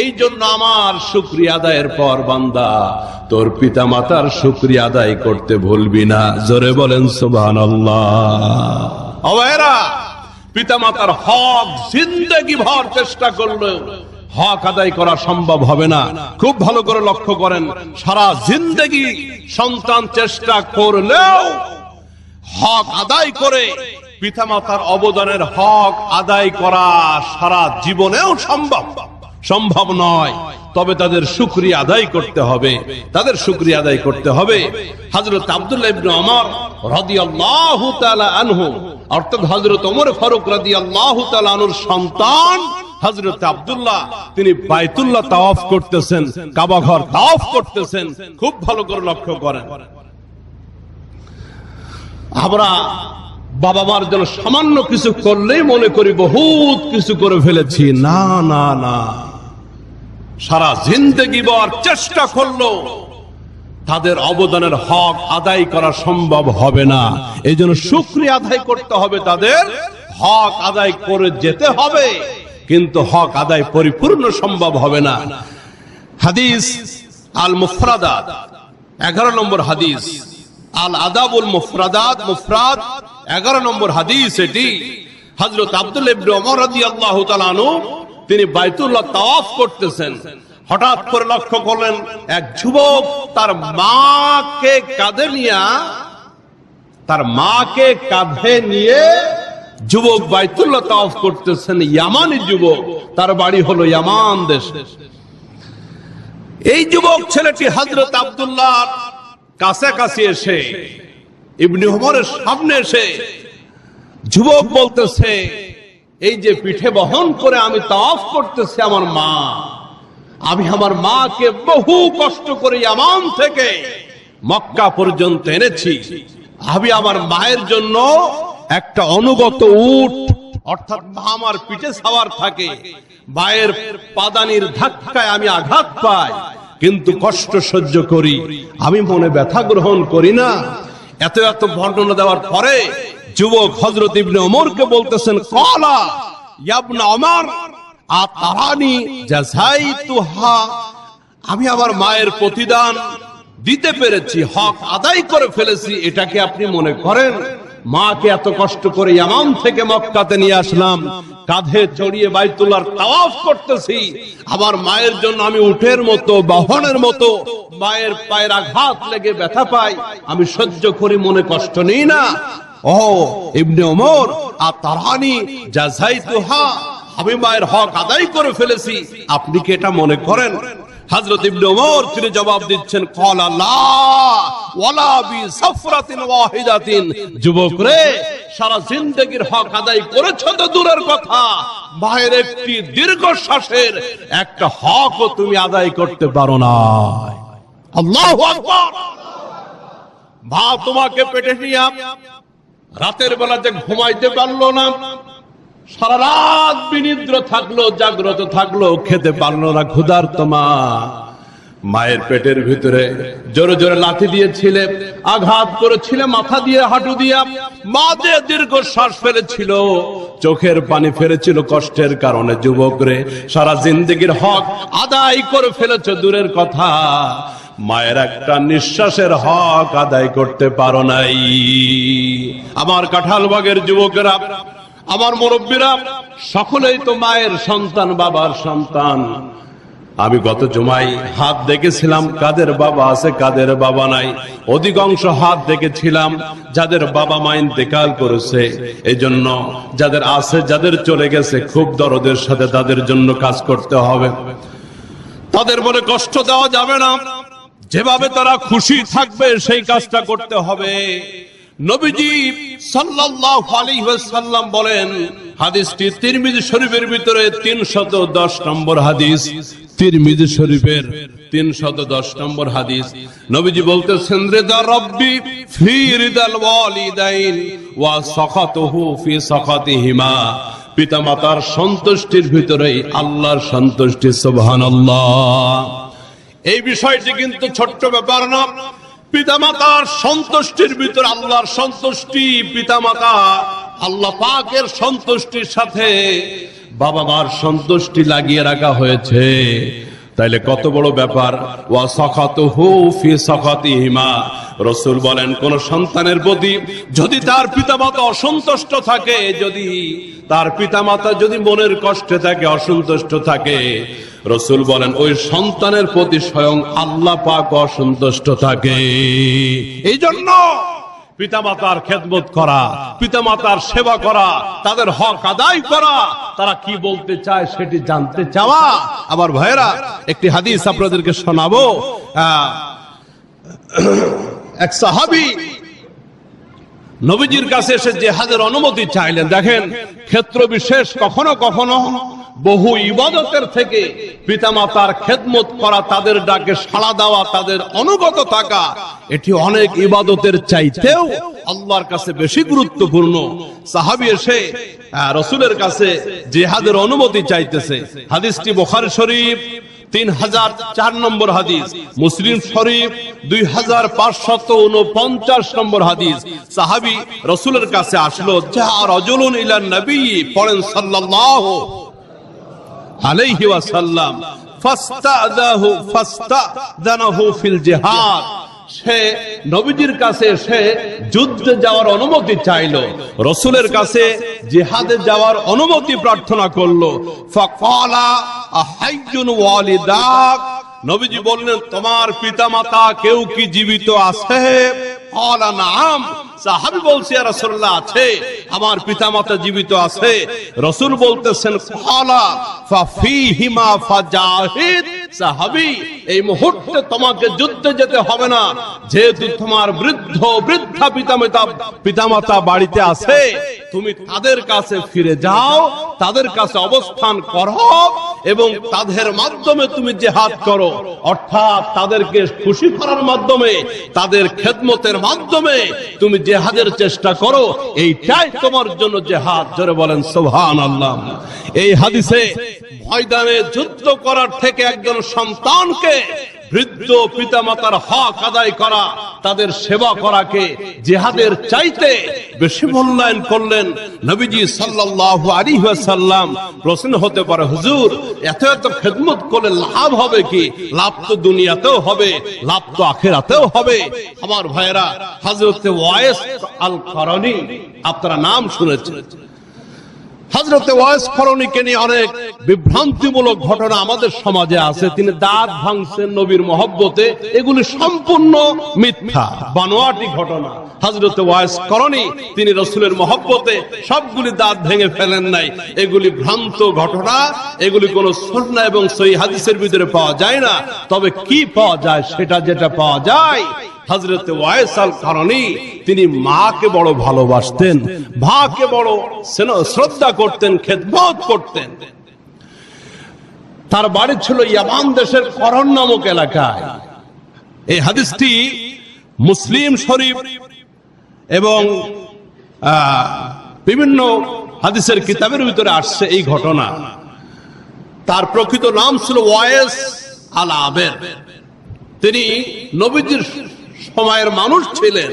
Speaker 1: এই জন্য আমার শুকরিয়া আদায়ের পর বান্দা তোর পিতা মাতার শুকরিয়া আদায় করতে ভুলবি না। জোরে বলেন সুবহানাল্লাহ। ওয়েরা, পিতা মাতার হক জিন্দেগি ভর চেষ্টা করলো, হক আদায় করা সম্ভব হবে না। খুব ভালো করে লক্ষ্য করেন, সারা জিন্দেগি সন্তান চেষ্টা করলেও হক আদায় করে পিতামাতার অবদানের হক আদায় করা সারা জীবনেও সম্ভব নয়। তবে তাদের শুকরিয়া আদায় করতে হবে, তাদের শুকরিয়া আদায় করতে হবে। হযরত আব্দুল্লাহ ইবনে ওমর রাদিয়াল্লাহু তাআলা আনহু, অর্থাৎ হযরত ওমর ফারুক রাদিয়াল্লাহু তাআলা আনহুর সন্তান হযরত আব্দুল্লাহ, তিনি বাইতুল্লাহ তাওয়াফ করতেছেন, কাবা ঘর তাওয়াফ করতেছেন। খুব ভালো করে লক্ষ্য করেন। আমরা বাবা মার জন্য সামান্য কিছু করলেই মনে করি বহুত কিছু করে ফেলেছি। না না না, সারা জিন্দেগি ভর চেষ্টা করলো, তাদের অবদানের হক আদায় করা সম্ভব হবে না। এই জন্য শুকরিয়া আদায় করতে হবে, তাদের হক আদায় করে যেতে হবে, কিন্তু হক আদায় পরিপূর্ণ সম্ভব হবে না। হাদিস আল মুফরাদাত 11 নম্বর হাদিস, আল আদাবুল মুফরাদাত, মুফরাদ 11 নম্বর হাদিস। এটি হযরত আব্দুল্লাহ ইবনে ওমর রাদিয়াল্লাহু তাআলা আনহু, তিনি বাইতুল্লাহ তাওয়াফ করতেছেন। হঠাৎ করে লক্ষ্য করলেন এক যুবক তার মাকে কাঁধে নিয়ে যুবক বাইতুল্লাহ তাওয়াফ করতেছেন। ইয়ামানি যুবক, তার বাড়ি হলো ইয়ামান দেশে। এই যুবক ছেলেটি হযরত আব্দুল্লাহর কাছাকাছি এসে, ইবনে ওমরের সামনে এসে যুবক বলতেছে, এই যে পিঠে বহন করে আমি তাওয়াফ করতেছি আমার মা, আমি আমার মাকে বহু কষ্ট করে ইয়ামান থেকে মক্কা পর্যন্ত এনেছি। আমি আমার মায়ের জন্য একটা অনুগত উট, অর্থাৎ মা আমার পিঠে সাওয়ার থাকে, মায়ের পাদানির ধাক্কায় আমি আঘাত পাই, কিন্তু কষ্ট সহ্য করি, আমি মনে ব্যথা গ্রহণ করি না। এত এত বর্ণনা দেওয়ার পরে যুবক হযরত ইবনে ওমরকে বলতেছেন, ক্বালা ইয়া ইবনে ওমর আতারানি জাযাইতুহা, আমি আমার মায়ের প্রতিদান দিতে পেরেছি, হক আদায় করে ফেলেছি, এটাকে আপনি মনে করেন? মাকে এত কষ্ট করে ইয়ামান থেকে মক্কাতে নিয়ে আসলাম, কাঁধে চড়িয়ে বাইতুল্লাহর তাওয়াফ করতেছি, আমার মায়ের জন্য আমি উটের মতো, বাহনের মতো মায়ের পায়ের আঘাত লেগে ব্যথা পাই, আমি সহ্য করি, মনে কষ্ট নেই না? ও ইবনে ওমর, আতারানি জাযাইতুহা, আমি মায়ের হক আদায় করে ফেলেছি, আপনি কি এটা মনে করেন? হযরত ইবনে ওমর তিনি জবাব দিচ্ছেন, ক্বালা লা ওয়ালা বি সাফরাতিন ওয়াহিদাতিন। যুবক রে, সারা জিন্দেগীর হক আদায় করেছো তো দূরের কথা, মায়ের একটি দীর্ঘশ্বাসের একটা হকও তুমি আদায় করতে পারো না। আল্লাহু আকবার। মা তোমাকে পেটে নিয়ে রাতের বেলা যে ঘুমাইতে পারলো না, সারা রাত বিনিদ্র থাকলো, জাগ্রত থাকলো, খেতে পারলো না, ক্ষুধার্ত মা। মায়ের পেটের ভিতরে জোরে জোরে লাথি দিয়েছিলে, আঘাত করেছিলে মাথা দিয়ে, হাঁটু দিয়া। মা যে দীর্ঘশ্বাস ফেলেছিল, চোখের পানি ফেলেছিল কষ্টের কারণে। যুবক রে, সারা জিন্দেগীর হক আদায় করে ফেলেছ দূরের কথা, মায়ের একটা নিঃশ্বাসের হক আদায় করতে পারো নাই। আমার কাঁঠালবাগের যুবকেরা, আমার মুরব্বীরা, সকলেই তো মায়ের সন্তান, বাবার সন্তান। আমি গত জুমায় হাত দেখেছিলাম কাদের বাবা আছে, কাদের বাবা নাই। অধিকাংশ হাত দেখেছিলাম যাদের বাবা মা ইন্তেকাল করেছে। এই জন্য যাদের আছে, যাদের চলে গেছে, খুব দরদের সাথে তাদের জন্য কাজ করতে হবে। তাদের মনে কষ্ট দেওয়া যাবে না, যেভাবে তারা খুশি থাকবে সেই কাজটা করতে হবে। নবীজি সাল্লাল্লাহু আলাইহি ওয়াসাল্লাম বলেন, হাদিসটি তিরমিজি শরীফের ভিতরে 310 নম্বর হাদিস, তিরমিজি শরীফের 310 নম্বর হাদিস। নবীজি বলতেছেন, রিদা রাব্বি ফি রিদাল ওয়ালিদাইন ওয়া সাখাতুহু ফি সাখাতিহিমা। পিতামাতার সন্তুষ্টির ভিতরেই আল্লাহর সন্তুষ্টি। সুবহানাল্লাহ। এই বিষয়টি কিন্তু ছোট্ট ব্যাপার না। পিতামাতার সন্তুষ্টির ভিতরে আল্লাহর সন্তুষ্টি, পিতামাতা আল্লাহ পাকের সন্তুষ্টির সাথে বাবা মার সন্তুষ্টি লাগিয়ে রাখা হয়েছে। তাইলে কত বড় ব্যাপার। ওয়া সাখাতুহু ফি সাখাতিহিমা। রাসূল বলেন, কোন সন্তানের প্রতি যদি তার পিতামাতা অসন্তুষ্ট থাকে, যদি তার পিতামাতা যদি মনের কষ্টে থাকে, অসন্তুষ্ট থাকে, রাসূল বলেন ওই সন্তানের প্রতি স্বয়ং আল্লাহ পাক অসন্তুষ্ট থাকে। এই জন্য পিতামাতার খেদমত করা, পিতামাতার সেবা করা, তাদের হক আদায় করা, তারা কি বলতে চায় সেটি জানতে চাওয়া। আমার ভাইয়েরা, একটি হাদিস আপনাদেরকে শোনাবো। এক সাহাবী নবীজির কাছে এসে জিহাদের অনুমতি চাইলেন। দেখেন, ক্ষেত্র বিশেষ কখনো কখনো বহু ইবাদতের থেকে পিতামাতার খেদমত করা, তাদের ডাকে সাড়া দেওয়া, তাদের অনুগত থাকা, এটি অনেক ইবাদতের চাইতেও আল্লাহর কাছে বেশি গুরুত্বপূর্ণ। সাহাবী এসে রাসূলের কাছে জিহাদের অনুমতি চাইতেছে। হাদিসটি বুখারী শরীফ 3004 নম্বর হাদিস, মুসলিম শরীফ 2549 নম্বর হাদিস। সাহাবী রাসূলের কাছে আসলো, যা রাজুলুন ইলা নবী, পড়েন সাল্লাল্লাহু আলাইহি ওয়াসাল্লাম, ফাস্তাদানাহু ফিল জিহাদ। সে নবীজির কাছে এসে যুদ্ধে যাওয়ার অনুমতি চাইলো, রাসূলের কাছে জিহাদে যাওয়ার অনুমতি প্রার্থনা করলো। ফাকালা আহাইয়ুন ওয়ালিদাক। নবীজি বললেন, তোমার পিতামাতা কেউ কি জীবিত আছে? ক্বালা নাআম। সাহাবী বলছে, ইয়া রাসূলুল্লাহ, আছে, আমার পিতামাতা জীবিত আছে। রাসূল বলতেছেন, ক্বালা ফাফিহিমা ফাজাহিদ। সাহাবী, এই মুহূর্তে তোমাকে যুদ্ধে যেতে হবে না, যেহেতু তোমার বৃদ্ধা পিতামাতা বাড়িতে আছে, তুমি তাদের কাছে ফিরে যাও, তাদের কাছে অবস্থান করো এবং তাদের মাধ্যমে তুমি জিহাদ করো। অর্থাৎ তাদেরকে খুশি করার মাধ্যমে, তাদের খেদমতের মাধ্যমে তুমি জিহাদের চেষ্টা করো, এইটাই তোমার জন্য জিহাদ। জোরে বলেন সুবহানাল্লাহ। এই হাদিসে ময়দানে যুদ্ধ করার থেকে একজন সন্তানকে বৃদ্ধ পিতামাতার হক আদায় করা, তাদের সেবা করাকে জিহাদের চাইতে বেশি মূল্যায়ন করলেন নবীজি সাল্লাল্লাহু আলাইহি ওয়াসাল্লাম। প্রশ্ন হতে পারে, হুজুর, এত এত খেদমত করলে লাভ হবে কি? লাভ তো দুনিয়াতেও হবে, লাভ তো আখিরাতেও হবে। আমার ভাইয়েরা, হযরত ওয়াইস আল কারনী, আপনারা নাম শুনেছেন। হযরত ওয়াইস কারনীকে নিয়ে অনেক বিভ্রান্তিমূলক ঘটনা আমাদের সমাজে আছে। তিনি দাঁত ভাঙছেন নবীর মহব্বতে, এগুলি সম্পূর্ণ মিথ্যা বানোয়াটি ঘটনা। হযরত ওয়াইস করণী তিনি রাসূলের মহব্বতে সবগুলি দাঁত ভেঙে ফেলেন নাই, এগুলি ভ্রান্ত ঘটনা, এগুলি কোন সুন্নাহ এবং সহিহ হাদিসের ভিতরে পাওয়া যায় না। তবে কি পাওয়া যায়, সেটা যেটা পাওয়া যায়, হযরত ওয়াইস আল করণী তিনি মাকে বড় ভালোবাসতেন, মাকে বড় শ্রদ্ধা করতেন, খেদমত করতেন। তার বাড়ি ছিল ইয়ামান দেশের করণ নামক এলাকায়। এই হাদিসটি মুসলিম শরীফ এবং বিভিন্ন হাদিসের কিতাবের ভিতরে আসছে এই ঘটনা। তার প্রকৃত নাম ছিল ওয়াইস আল আবের। তিনি নবীজির সময়ের মানুষ ছিলেন,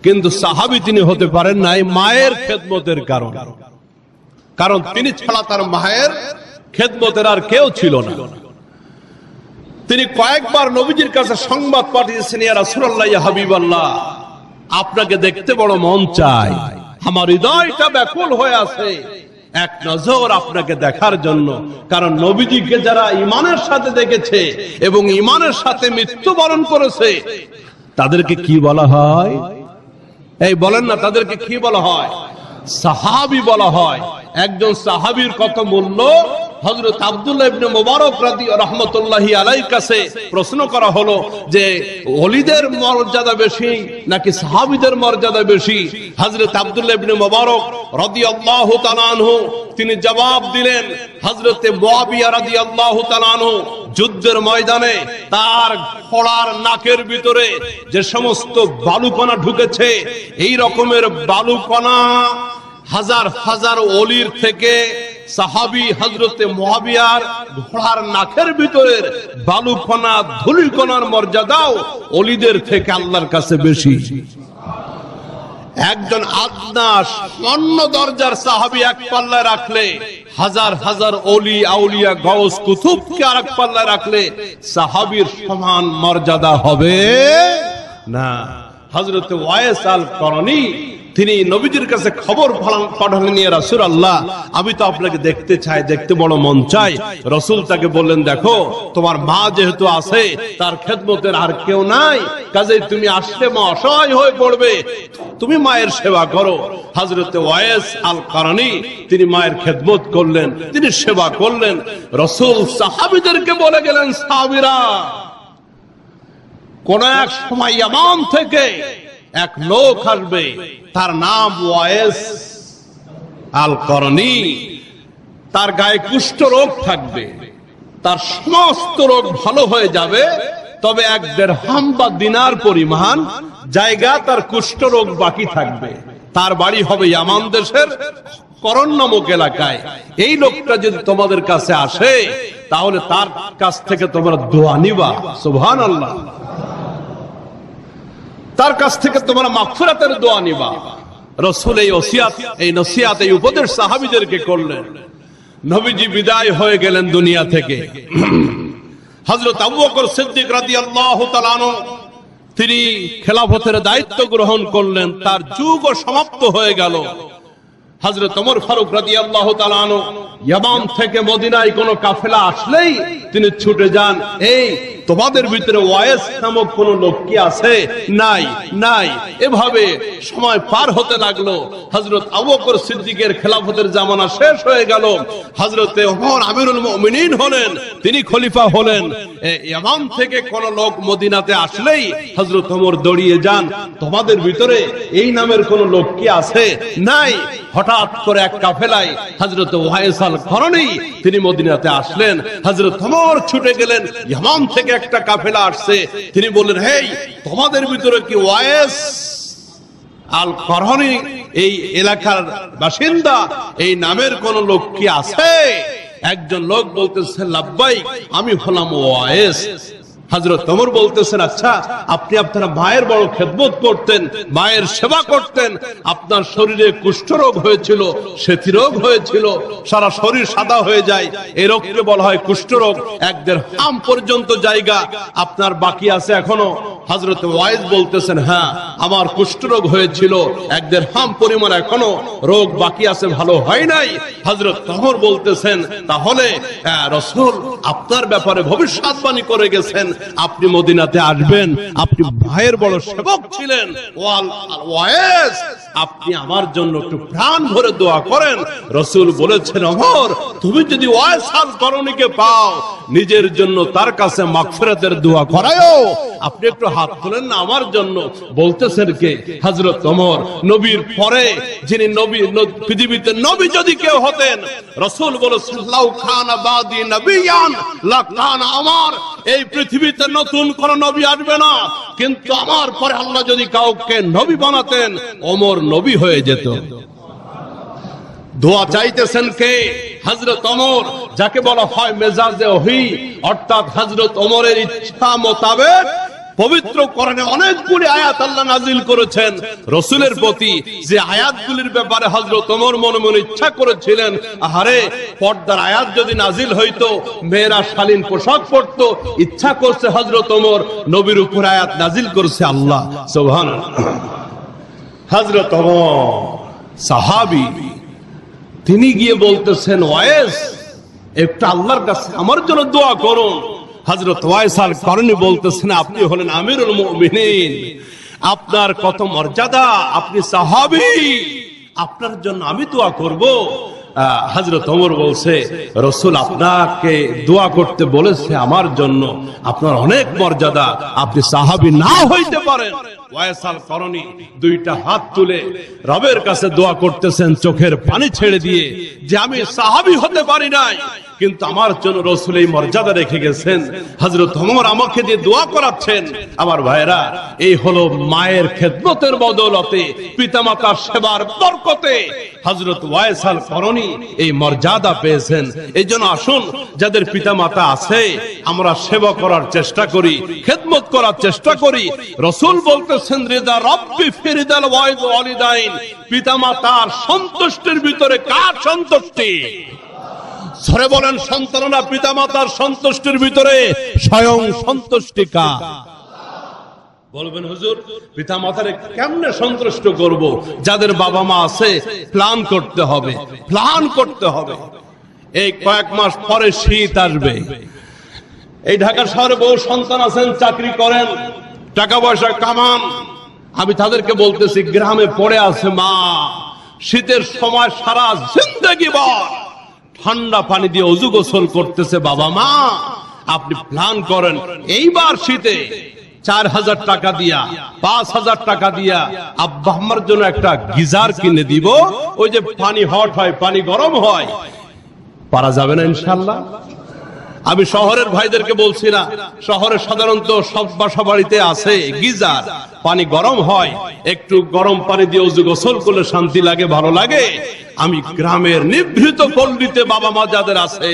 Speaker 1: কিন্তু সাহাবী তিনি হতে পারেন নাই মায়ের খেদমতের কারণে। কারণ তিনি ছাড়া তার মায়ের খেদমতের আর কেউ ছিল না। তিনি কয়েকবার নবীজির কাছে সংবাদ পাঠিয়েছেন, ইয়া রাসূলুল্লাহ, ইয়া হাবিবাল্লাহ, আপনাকে দেখতে বড় মন চায়, আমার হৃদয়টা ব্যাকুল হয়ে আছে এক নজর আপনাকে দেখার জন্য। কারণ নবীজিকে যারা ঈমানের সাথে দেখেছে এবং ঈমানের সাথে মৃত্যুবরণ করেছে, তাদেরকে কি বলা হয়? এই বলেন না, তাদেরকে কি বলা হয়? সাহাবী বলা হয়। একজন সাহাবীর কত মূল্য। হযরত আব্দুল্লাহ ইবনে মুবারক রাহমাতুল্লাহি আলাইহির কাছে প্রশ্ন করা হলো যে ওলিদের মর্যাদা বেশি নাকি সাহাবীদের মর্যাদা বেশি? হযরত আব্দুল্লাহ ইবনে মুবারক রাদিয়াল্লাহু তাআলা আনহু তিনি জবাব দিলেন, হযরত মুআবিয়া রাদিয়াল্লাহু তাআলা আনহু যুদ্ধের ময়দানে তার ঘোড়ার নাকের ভিতরে যে সমস্ত বালুকণা ঢুকেছে, এই রকমের বালুকণা হাজার হাজার ওলির থেকে সাহাবী হযরতে মুআবিয়ার ঘোড়ার নাকের ভিতরের বালুকণা ধুলিকণার মর্যাদাও ওলিদের থেকে আল্লাহর কাছে বেশি। একজন আদনা সামান্য দরজার সাহাবী এক পাল্লায় রাখলে, হাজার হাজার ওলি আউলিয়া গাউস কুতুবকে আরেক পাল্লায় রাখলে সাহাবীর সমান মর্যাদা হবে না। হযরত ওয়াইস আল করণী তিনি নবীজির কাছে খবর পাঠালেন, ইয়া রাসূলুল্লাহ, আমি তো আপনাকে দেখতে চাই, দেখতে বড় মন চাই। রাসূল তাকে বললেন, দেখো তোমার মা যেহেতু আছে, তার খেদমতের আর কেউ নাই, কাজেই তুমি আসলে মা অসহায় হয়ে পড়বে, তুমি মায়ের সেবা করো। হযরত ওয়াইস আল করণী তিনি মায়ের খেদমত করলেন, তিনি সেবা করলেন। রাসূল সাহাবীদেরকে বলে গেলেন, সাহাবীরা, কোন এক সময় ইয়ামান থেকে এক লোক আসবে, তার নাম ওয়াইস আল করণী। তার গায়ে কুষ্ঠ রোগ থাকবে, তার সমস্ত রোগ ভালো হয়ে যাবে, তবে 1 দিরহাম বা দিনার পরিমাণ জায়গা তার কুষ্ঠ রোগ বাকি থাকবে। তার বাড়ি হবে ইয়ামান দেশের করণ নামক এলাকায়। এই লোকটা যদি তোমাদের কাছে আসে, তাহলে তার কাছ থেকে তোমরা দোয়া নিবা। সুবহানাল্লাহ। তার কাছ থেকে তোমরা মাগফিরাতের দোয়া নিবা। রাসূল এই ওসিয়াত, এই নসিহত, এই উপদেশ সাহাবীদেরকে করলেন। নবীজি বিদায় হয়ে গেলেন দুনিয়া থেকে। হযরত আবু বকর সিদ্দিক রাদিয়াল্লাহু তাআলা আনহু তিনি খেলাফতের দায়িত্ব গ্রহণ করলেন। তার যুগও সমাপ্ত হয়ে গেল। হযরত ওমর ফারুক রাদিয়াল্লাহু তাআলা আনহু ইয়ামান থেকে মদিনায় কোন কাফেলা আসলেই তিনি ছুটে যান, এই তোমাদের ভিতরে ওয়াইস নামক কোন লোক কি আছে? নাই, নাই। এভাবে সময় পার হতে লাগলো। হযরত আবু বকর সিদ্দিকের খেলাফতের জামানা শেষ হয়ে গেল। হযরতে ওমর আমিরুল মুমিনিন হলেন, তিনি খলিফা হলেন। ইয়ামান থেকে কোন লোক মদিনাতে আসলেই হযরত ওমর দৌড়িয়ে যান, তোমাদের ভিতরে এই নামের কোন লোক কি আছে? নাই। হঠাৎ করে এক কাফেলায় হযরত ওয়াইস আল করণী তিনি মদিনাতে আসলেন। হযরত ওমর ছুটে গেলেন, ইয়ামান থেকে একটা কাফেলা আসছে। তিনি বললেন, হেই, তোমাদের ভিতরে কি ওয়াইস আল করণী এই এলাকার বাসিন্দা, এই নামের কোন লোক কি আছে? একজন লোক বলতেছে, লাব্বাইক, আমি হলাম ওয়াইস। হযরত ওমর বলতেছেন, আচ্ছা, আপনি আপনার মায়ের বড় খেদমত করতেন, মায়ের সেবা করতেন, আপনার শরীরে কুষ্ঠরোগ হয়েছিল, সেথিরোগ হয়েছিল, সারা শরীর সাদা হয়ে যায়, এই রোগকে বলা হয় কুষ্ঠরোগ। 1 দিরহাম পর্যন্ত জায়গা আপনার বাকি আছে এখনো, হযরত ওয়াইস বলতেছেন, হ্যাঁ আমার কুষ্ঠরোগ হয়েছিল, 1 দিরহাম পরিমাণ এখনো রোগ বাকি আছে, ভালো হয় নাই। হযরত ওমর বলতেছেন, তাহলে রাসূল আপনার ব্যাপারে ভবিষ্যৎবাণী করে গেছেন, আপনি মদিনাতে আসবেন, আপনি ভাইয়ের বড় সেবক ছিলেন, ওয়াইস আপনি আমার জন্য একটু প্রাণ ভরে দোয়া করেন। রাসূল বলেছেন, ওমর তুমি যদি ওয়াইস আল করণীকে পাও, নিজের জন্য তার কাছে মাগফিরাতের দোয়া করায়ও। আপনি একটু হাত তোলেন না আমার জন্য। বলতেছেন কে? হযরত ওমর। নবীর পরে যিনি নবী, পৃথিবীতে নবী যদি কেউ হতেন, রাসূল বলেছেন, লাউ খানা বাদি নবিয়ান লা কানা ওমর। এই পৃথিবীতে নতুন কোন নবী আসবে না, কিন্তু আমার পরে আল্লাহ যদি কাউকে নবী বানাতেন, ওমর নবী হয়ে যেত। দোয়া চাইতেছেন কে? হযরত ওমর, যাকে বলা হয় মেজাজে ওহী, অর্থাৎ হযরত ওমরের ইচ্ছা মোতাবেক পবিত্র কোরআনে অনেকগুলি আয়াত আল্লাহ নাজিল করেছেন রাসূলের প্রতি, যে আয়াতগুলির ব্যাপারে হযরত ওমর মনে মনে ইচ্ছা করেছিলেন, আহারে পর্দার আয়াত যদি নাজিল হইতো, মেয়েরা শালীন পোশাক পরতো, ইচ্ছা করছে হযরত ওমর নবীর উপর আয়াত নাজিল করেছে আল্লাহ। সুবহানাল্লাহ। হযরত ওমর সাহাবী, তিনি গিয়ে বলতেছেন, ওয়াইস একটু আল্লাহর কাছে আমার জন্য দোয়া করুন। হযরত ওয়াইস আল করণী বলতেছেন, আপনি হলেন আমিরুল মুমিনিন, আপনার কত মর্যাদা, আপনি সাহাবী, আপনার জন্য আমি দোয়া করব। হযরত ওমর বলছে, রাসূল আপনাকে দোয়া করতে বলেছে আমার জন্য, আপনার অনেক মর্যাদা, আপনি সাহাবী না হইতে পারেন। ওয়াইস আল করণী 2টা হাত তুলে রবের কাছে দোয়া করতেছেন, চোখের পানি ছেড়ে দিয়ে, যে আমি সাহাবী হতে পারি নাই, কিন্তু আমার জন্য রাসূল এই মর্যাদা রেখে গেছেন। হযরত ওমর আমাকে দিয়ে দোয়া করাচ্ছেন। আমার ভাইরা, এই হলো মায়ের খেদমতের বদৌলতে, পিতামাতার সেবার বরকতে হযরত ওয়াইস আল করণী এই মর্যাদা পেয়েছেন। এই জন্য আসুন, যাদের পিতামাতা আছে আমরা সেবা করার চেষ্টা করি, খেদমত করার চেষ্টা করি। রাসূল বলতেছেন, রিদা রাব্বি ফিরদাল ওয়ালিদাইন, পিতামাতার সন্তুষ্টির ভিতরে কার সন্তুষ্টি? সরে বলেন, সন্তানরা পিতামাতার সন্তুষ্টির ভিতরে স্বয়ং সন্তুষ্টি কার? বলবেন, হুজুর পিতামাতারে কেমনে সন্তুষ্ট করব? যাদের বাবা মা আছে প্ল্যান করতে হবে, প্ল্যান করতে হবে। এই কয়েক মাস পরে শীত আসবে, এই ঢাকা শহরে বহু সন্তান আছেন, চাকরি করেন, টাকা পয়সা কামান। আমি তাদেরকে বলতেছি, গ্রামে পড়ে আছে মা, শীতের সময় সারা জিন্দেগি ভর ঠান্ডা পানি দিয়ে ওযু গোসল করতেছে বাবা মা। আপনি প্ল্যান করেন, এইবার শীতে 4000 টাকা দিয়া, 5000 টাকা দিয়া আব্বা আম্মার জন্য একটা গিজার কিনে দিব, ওই যে পানি হট হয়, পানি গরম হয়। পারা যাবে না ইনশাআল্লাহ? আমি শহরের ভাইদেরকে বলছি না, শহরে সাধারণত সব বাসা বাড়িতে আছে গিজার, পানি গরম হয়, একটু গরম পানি দিয়ে ওযু গোসল করলে শান্তি লাগে, ভালো লাগে। আমি গ্রামের নিভৃত পল্লীতে বাবা মা যাদের আছে,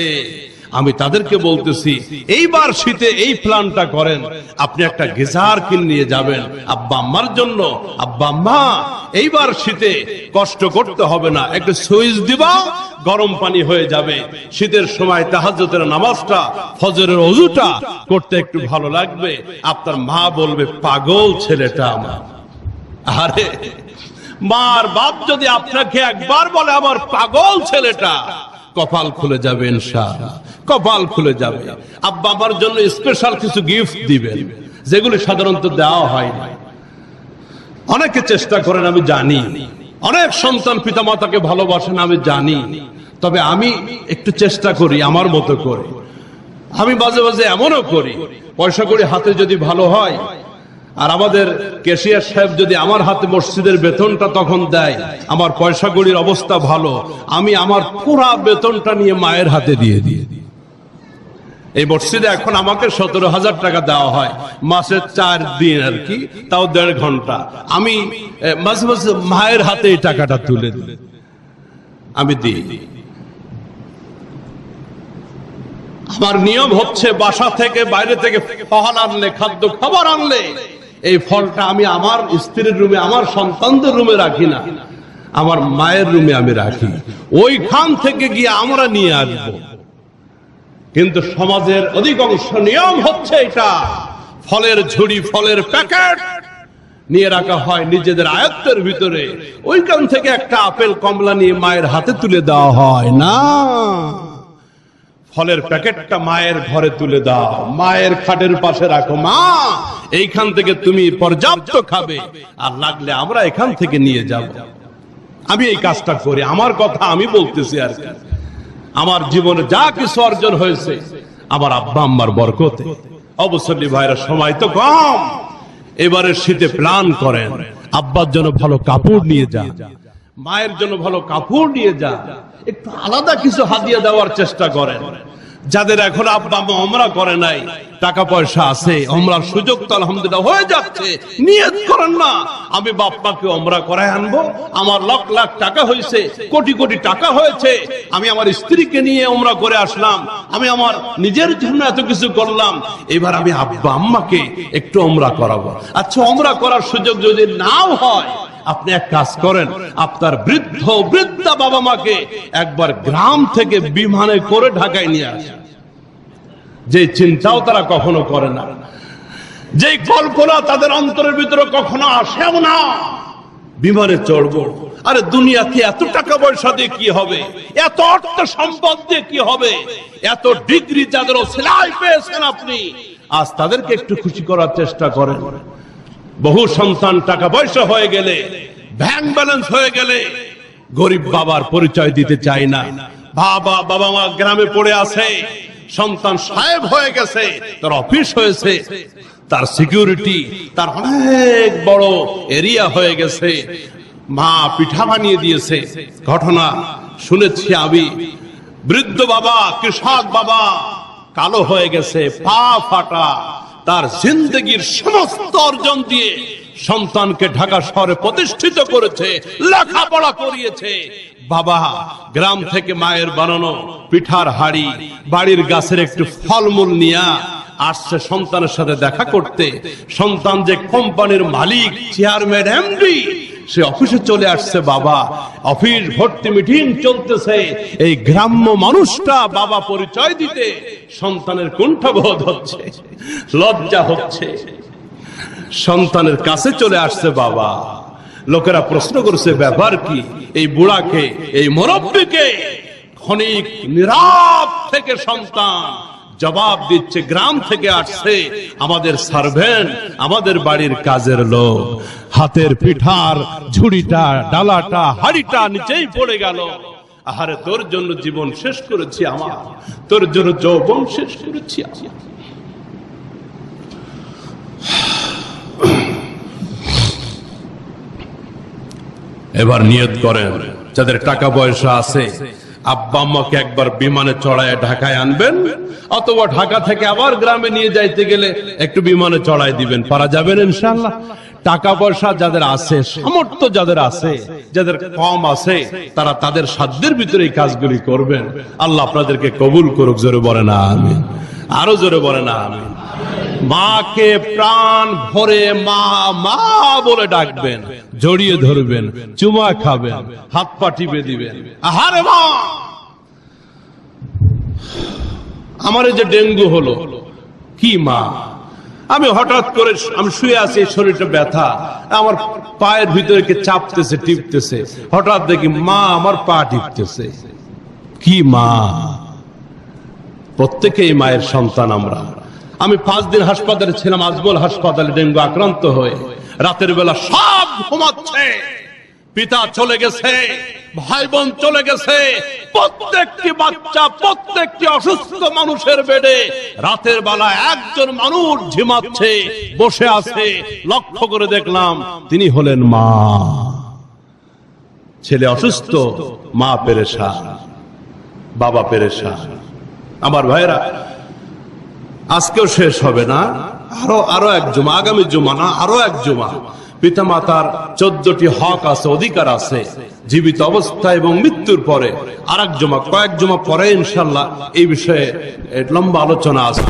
Speaker 1: আমি তাদেরকে বলতেছি, এইবার শীতে এই প্ল্যানটা করেন, আপনি একটা গিজার কিনে নিয়ে যাবেন আব্বা আম্মার জন্য। আব্বা আম্মা, এইবার শীতে কষ্ট করতে হবে না, একটু সুইচ দিবা, গরম পানি হয়ে যাবে। শীতের সময় তাহাজ্জুদের নামাজটা, ফজরের ওযুটা করতে একটু ভালো লাগবে। আপনার মা বলবে, পাগল ছেলেটা আমার। আরে মার বাপ যদি আপনাকে একবার বলে আমার পাগল ছেলেটা, কপাল খুলে যাবে ইনশাআল্লাহ, কপাল খুলে যাবে। আব্বা আমার জন্য স্পেশাল কিছু গিফট দিবেন, যেগুলো সাধারণত দেওয়া হয় না। অনেকে চেষ্টা করেন, আমি জানি, অনেক সন্তান পিতামাতাকে ভালোবাসেন, আমি জানি, তবে আমি একটু চেষ্টা করি আমার মতো করে। আমি মাঝে মাঝে এমনও করি, পয়সা করি হাতে যদি ভালো হয়, আর আমাদের ক্যাশিয়ার সাহেব যদি আমার হাতে মসজিদের বেতনটা তখন দেয়, আমার পয়সা কড়ির অবস্থা ভালো, আমি আমার পুরা বেতনটা নিয়ে মায়ের হাতে দিয়ে দিই। এই মসজিদে এখন আমাকে 17,000 টাকা দেওয়া হয়, মাসে 4 দিন আর কি, তাও 1.5 ঘন্টা। আমি মাঝে মাঝে মায়ের হাতে এই টাকাটা তুলে দিই, আমি দিই। আমার নিয়ম হচ্ছে, বাসা থেকে বাইরে থেকে ফল আনলে, খাদ্য খাবার আনলে, এই ফলটা আমি আমার স্ত্রীর রুমে, আমার সন্তানদের রুমে রাখি না, আমার মায়ের রুমে আমি রাখি, ওইখান থেকে গিয়ে আমরা নিয়ে আসবো। কিন্তু সমাজের অধিকাংশ নিয়ম হচ্ছে এটা, ফলের ঝুড়ি, ফলের প্যাকেট নিয়ে রাখা হয় নিজেদের আয়ত্তের ভিতরে। ওইখান থেকে একটা আপেল কমলা নিয়ে মায়ের হাতে তুলে দেওয়া হয় না। ফলের প্যাকেটটা মায়ের ঘরে তুলে দাও, মায়ের খাটের পাশে রাখো, মা এইখান থেকে তুমি পর্যাপ্ত খাবে, আর লাগলে আমরা এখান থেকে নিয়ে যাব। আমি এই কাজটা করি, আমার কথা আমি বলতেছি আর কি। আমার জীবনে যা কিছু অর্জন হয়েছে আমার আব্বা আম্মার বরকতে। অবসরী ভাইরা, সময় তো কম, এবারে শীতে প্ল্যান করেন, আব্বার জন্য ভালো কাপড় নিয়ে যা, মায়ের জন্য ভালো কাপড় নিয়ে যা, একটু আলাদা কিছু হাদিয়া দেওয়ার চেষ্টা করেন। যাদের এখন আব্বা আম্মা ওমরা করে নাই, টাকা পয়সা আছে, ওমরার সুযোগ তো আলহামদুলিল্লাহ হয়ে যাচ্ছে, নিয়ত করেন না আমি বাপ্পাকে ওমরা করায় আনবো, আমার লাখ লাখ টাকা হয়েছে, কোটি কোটি টাকা হয়েছে, আমি আমার স্ত্রীকে নিয়ে ওমরা করে আসলাম, আমি আমার নিজের জন্য এত কিছু করলাম, এবার আমি আব্বা আম্মাকে একটু ওমরা করাবো। আচ্ছা, ওমরা করার সুযোগ যদি নাও হয়, আপনি এক কাজ করেন, আপনার বৃদ্ধা বাবা মাকে একবার গ্রাম থেকে বিমানে করে ঢাকায় নিয়ে আসেন। যে চিন্তাও তারা কখনো করে না, যে কল্পনা তাদের অন্তরের ভিতরে কখনো আসেও না, বিমানে চড়বো। আরে দুনিয়াতে এত টাকা পয়সা দিয়ে কি হবে, এত অর্থ সম্পদ দিয়ে কি হবে, এত ডিগ্রি যাদের সেলাই পেয়েছেন আপনি, আজ তাদেরকে একটু খুশি করার চেষ্টা করেন। বহু সন্তান টাকা পয়সা হয়ে গেলে, ব্যাংক ব্যালেন্স হয়ে গেলে গরিব বাবার পরিচয় দিতে চায় না। বাবা মা গ্রামে পড়ে আছে, সন্তান সাহেব হয়ে গেছে, তার অফিস হয়েছে, তার সিকিউরিটি, তার অনেক বড় এরিয়া হয়ে গেছে, মা পিঠা বানিয়ে দিয়েছে। ঘটনা শুনেছি আমি, বৃদ্ধ বাবা, কৃষক বাবা কালো হয়ে গেছে, পা ফাটা, তার জিন্দগির সমস্ত অর্জন দিয়ে সন্তানকে ঢাকা শহরে প্রতিষ্ঠিত করেছে, লেখাপড়া করিয়েছে। বাবা গ্রাম থেকে মায়ের বানানো পিঠার হাড়ি, বাড়ির গাছের একটু ফলমূল নিয়ে আসছে সন্তানের সাথে দেখা করতে। সন্তান যে কোম্পানির মালিক, চেয়ারম্যান, এমডি, সে অফিসে চলে আসছে। বাবা অফিস ভর্তি মিটিং চলতেছে, এই গ্রাম্য মানুষটা বাবা পরিচয় দিতে সন্তানের কুণ্ঠাবোধ হচ্ছে, লজ্জা হচ্ছে। সন্তানের কাছে চলে আসছে বাবা, লোকেরা প্রশ্ন করছে ব্যাপার কি, এই বুড়াকে, এই মুরব্বীকে। ক্ষণিক নীরব থেকে সন্তান জবাব দিচ্ছে, গ্রাম থেকে আসছে, আমাদের সার্ভেন্ট, আমাদের বাড়ির কাজের লোক। হাতের পিঠার ঝুড়িটা, ডালাটা, হাড়িটা নিচেই পড়ে গেল। আহারে, তোর জন্য জীবন শেষ করেছি আমার, তোর জন্য যৌবন শেষ করেছি। এবার নিয়ত করেন, যাদের টাকা পয়সা আছে, আব্বা আম্মাকে একবার বিমানে চড়ায় ঢাকায় আনবেন, অথবা ঢাকা থেকে আবার গ্রামে নিয়ে যাইতে গেলে একটু বিমানে চড়াই দিবেন। পারা যাবেন ইনশাআল্লাহ। টাকা পয়সা যাদের আছে, সামর্থ্য যাদের আছে, যাদের কম আছে, তারা তাদের সাধ্যের ভিতরে এই কাজগুলি করবেন। আল্লাহ আপনাদেরকে কবুল করুক। জোরে বলেন আমিন, আরো জোরে বলেন আমিন। মাকে প্রাণ ভরে মা মা বলে ডাকবেন, জড়িয়ে ধরবেন, চুমা খাবেন, হাত পা টিপে দিবেন। আহারে মা, আমার এই যে ডেঙ্গু হলো, কি মা, আমি হঠাৎ করে আমি শুয়ে আছি, শরীরটা ব্যথা, আমার পায়ের ভিতরে কে চাপতেছে, টিপতেছে, হঠাৎ দেখি মা আমার পা টিপতেছে। কি মা, প্রত্যেকেই মায়ের সন্তান আমরা। আমি 5 দিন হাসপাতালে ছিলাম, আজমল হাসপাতালে, ডেঙ্গু আক্রান্ত হয়ে। রাতের বেলা সব ঘুমাচ্ছে, পিতা চলে গেছে, ভাই বোন চলে গেছে, প্রত্যেকটি বাচ্চা, প্রত্যেকটি অসুস্থ মানুষের বেডে রাতের বেলা একজন মানুষ ঝিমাচ্ছে, বসে আছে। লক্ষ্য করে দেখলাম তিনি হলেন মা। ছেলে অসুস্থ, মা পেরেশান, বাবা পেরেশান। আমার ভাইরা, আজকেও শেষ হবে না, আরো এক জুমা, আগামী জুমা না, আরো এক জুমা। পিতা মাতার 14টি হক আছে, অধিকার আছে, জীবিত অবস্থা এবং মৃত্যুর পরে। আর এক জুমা, কয়েক জুমা পরে ইনশাআল্লাহ এই বিষয়ে লম্বা আলোচনা আছে।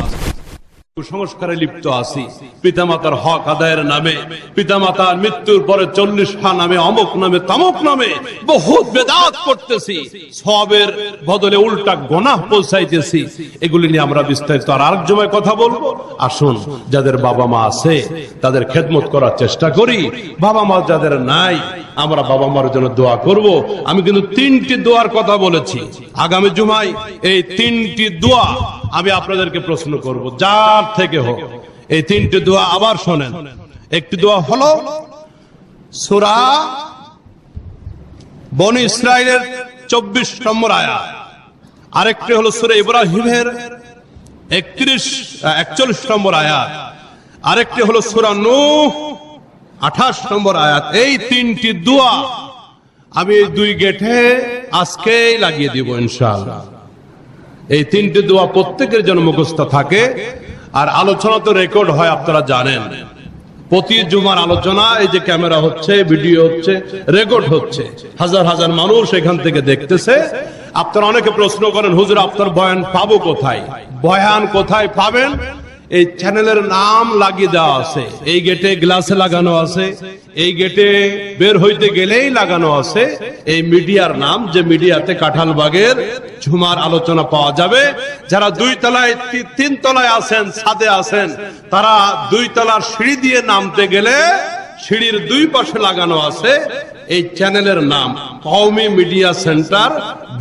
Speaker 1: কুসংস্কারে লিপ্ত আছি, পিতামাতার হক আদায়ের নামে, পিতামাতার মৃত্যুর পরে 40 নামে, অমুক নামে, তমুক নামে বহুত বেদাত করতেছি, সওয়াবের বদলে উল্টা গুনাহ পৌঁছাইতেছি। এগুলি নিয়ে আমরা বিস্তারিত আর আরেক সময় কথা বলবো। আসুন, যাদের বাবা মা আছে তাদের খেদমত করার চেষ্টা করি, বাবা মা যাদের নাই আমরা বাবা মার জন্য দোয়া করব। আমি কিন্তু 3টি দোয়ার কথা বলেছি। আগামী জুমায় এই 3টি দোয়া আমি আপনাদেরকে প্রশ্ন করব, যার থেকে হোক। এই 3টি দোয়া আবার শোনেন। একটি দোয়া হলো সূরা বনী ইসরাইলের 24 নম্বর আয়াত, আরেকটি হলো সূরা ইব্রাহিমের 41 নম্বর আয়াত, আরেকটি হলো সূরা নূহ 28 নম্বর আয়াত। এই 3টি দোয়া আমি এই 2 গেটে আজকেই লাগিয়ে দিব ইনশাআল্লাহ। এই 3টি দোয়া প্রত্যেকের জন্য মুখস্থ থাকে। আর আলোচনা তো রেকর্ড হয়, আপনারা জানেন। প্রতি জুমার আলোচনা এই যে ক্যামেরা হচ্ছে, ভিডিও হচ্ছে, রেকর্ড হচ্ছে, হাজার হাজার মানুষ এখান থেকে দেখতেছে। আপনারা অনেকে প্রশ্ন করেন, হুজুর আপনার বয়ান পাবো কোথায়? বয়ান কোথায় পাবেন? এই চ্যানেলের নাম লাগিয়ে দেওয়া আছে। এই গেটে গ্লাসে লাগানো আছে, এই গেটে বের হইতে গেলেই লাগানো আছে এই মিডিয়ার নাম, যে মিডিয়াতে কাঁঠালবাগের ঝুমার আলোচনা পাওয়া যাবে। যারা 2 তলায় 3 তলায় আছেন, ছাদে আছেন, তারা 2 তলার সিঁড়ি দিয়ে নামতে গেলে সিঁড়ির 2 পাশে লাগানো আছে এই চ্যানেলের নাম, কওমি মিডিয়া সেন্টার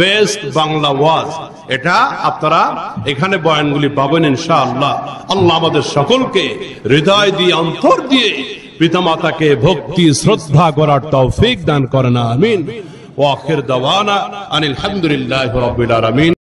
Speaker 1: বেস্ট বাংলা ওয়াজ। এটা আপনারা এখানে বয়ানগুলি পাবেন ইনশাআল্লাহ। আল্লাহ আমাদের সকলকে হৃদয় দিয়ে, অন্তর দিয়ে পিতামাতাকে ভক্তি শ্রদ্ধা করার তৌফিক দান করেন, আমিন। ওয়া আখির দাওয়ানা আনিল হামদুলিল্লাহি রাব্বিল আলামিন।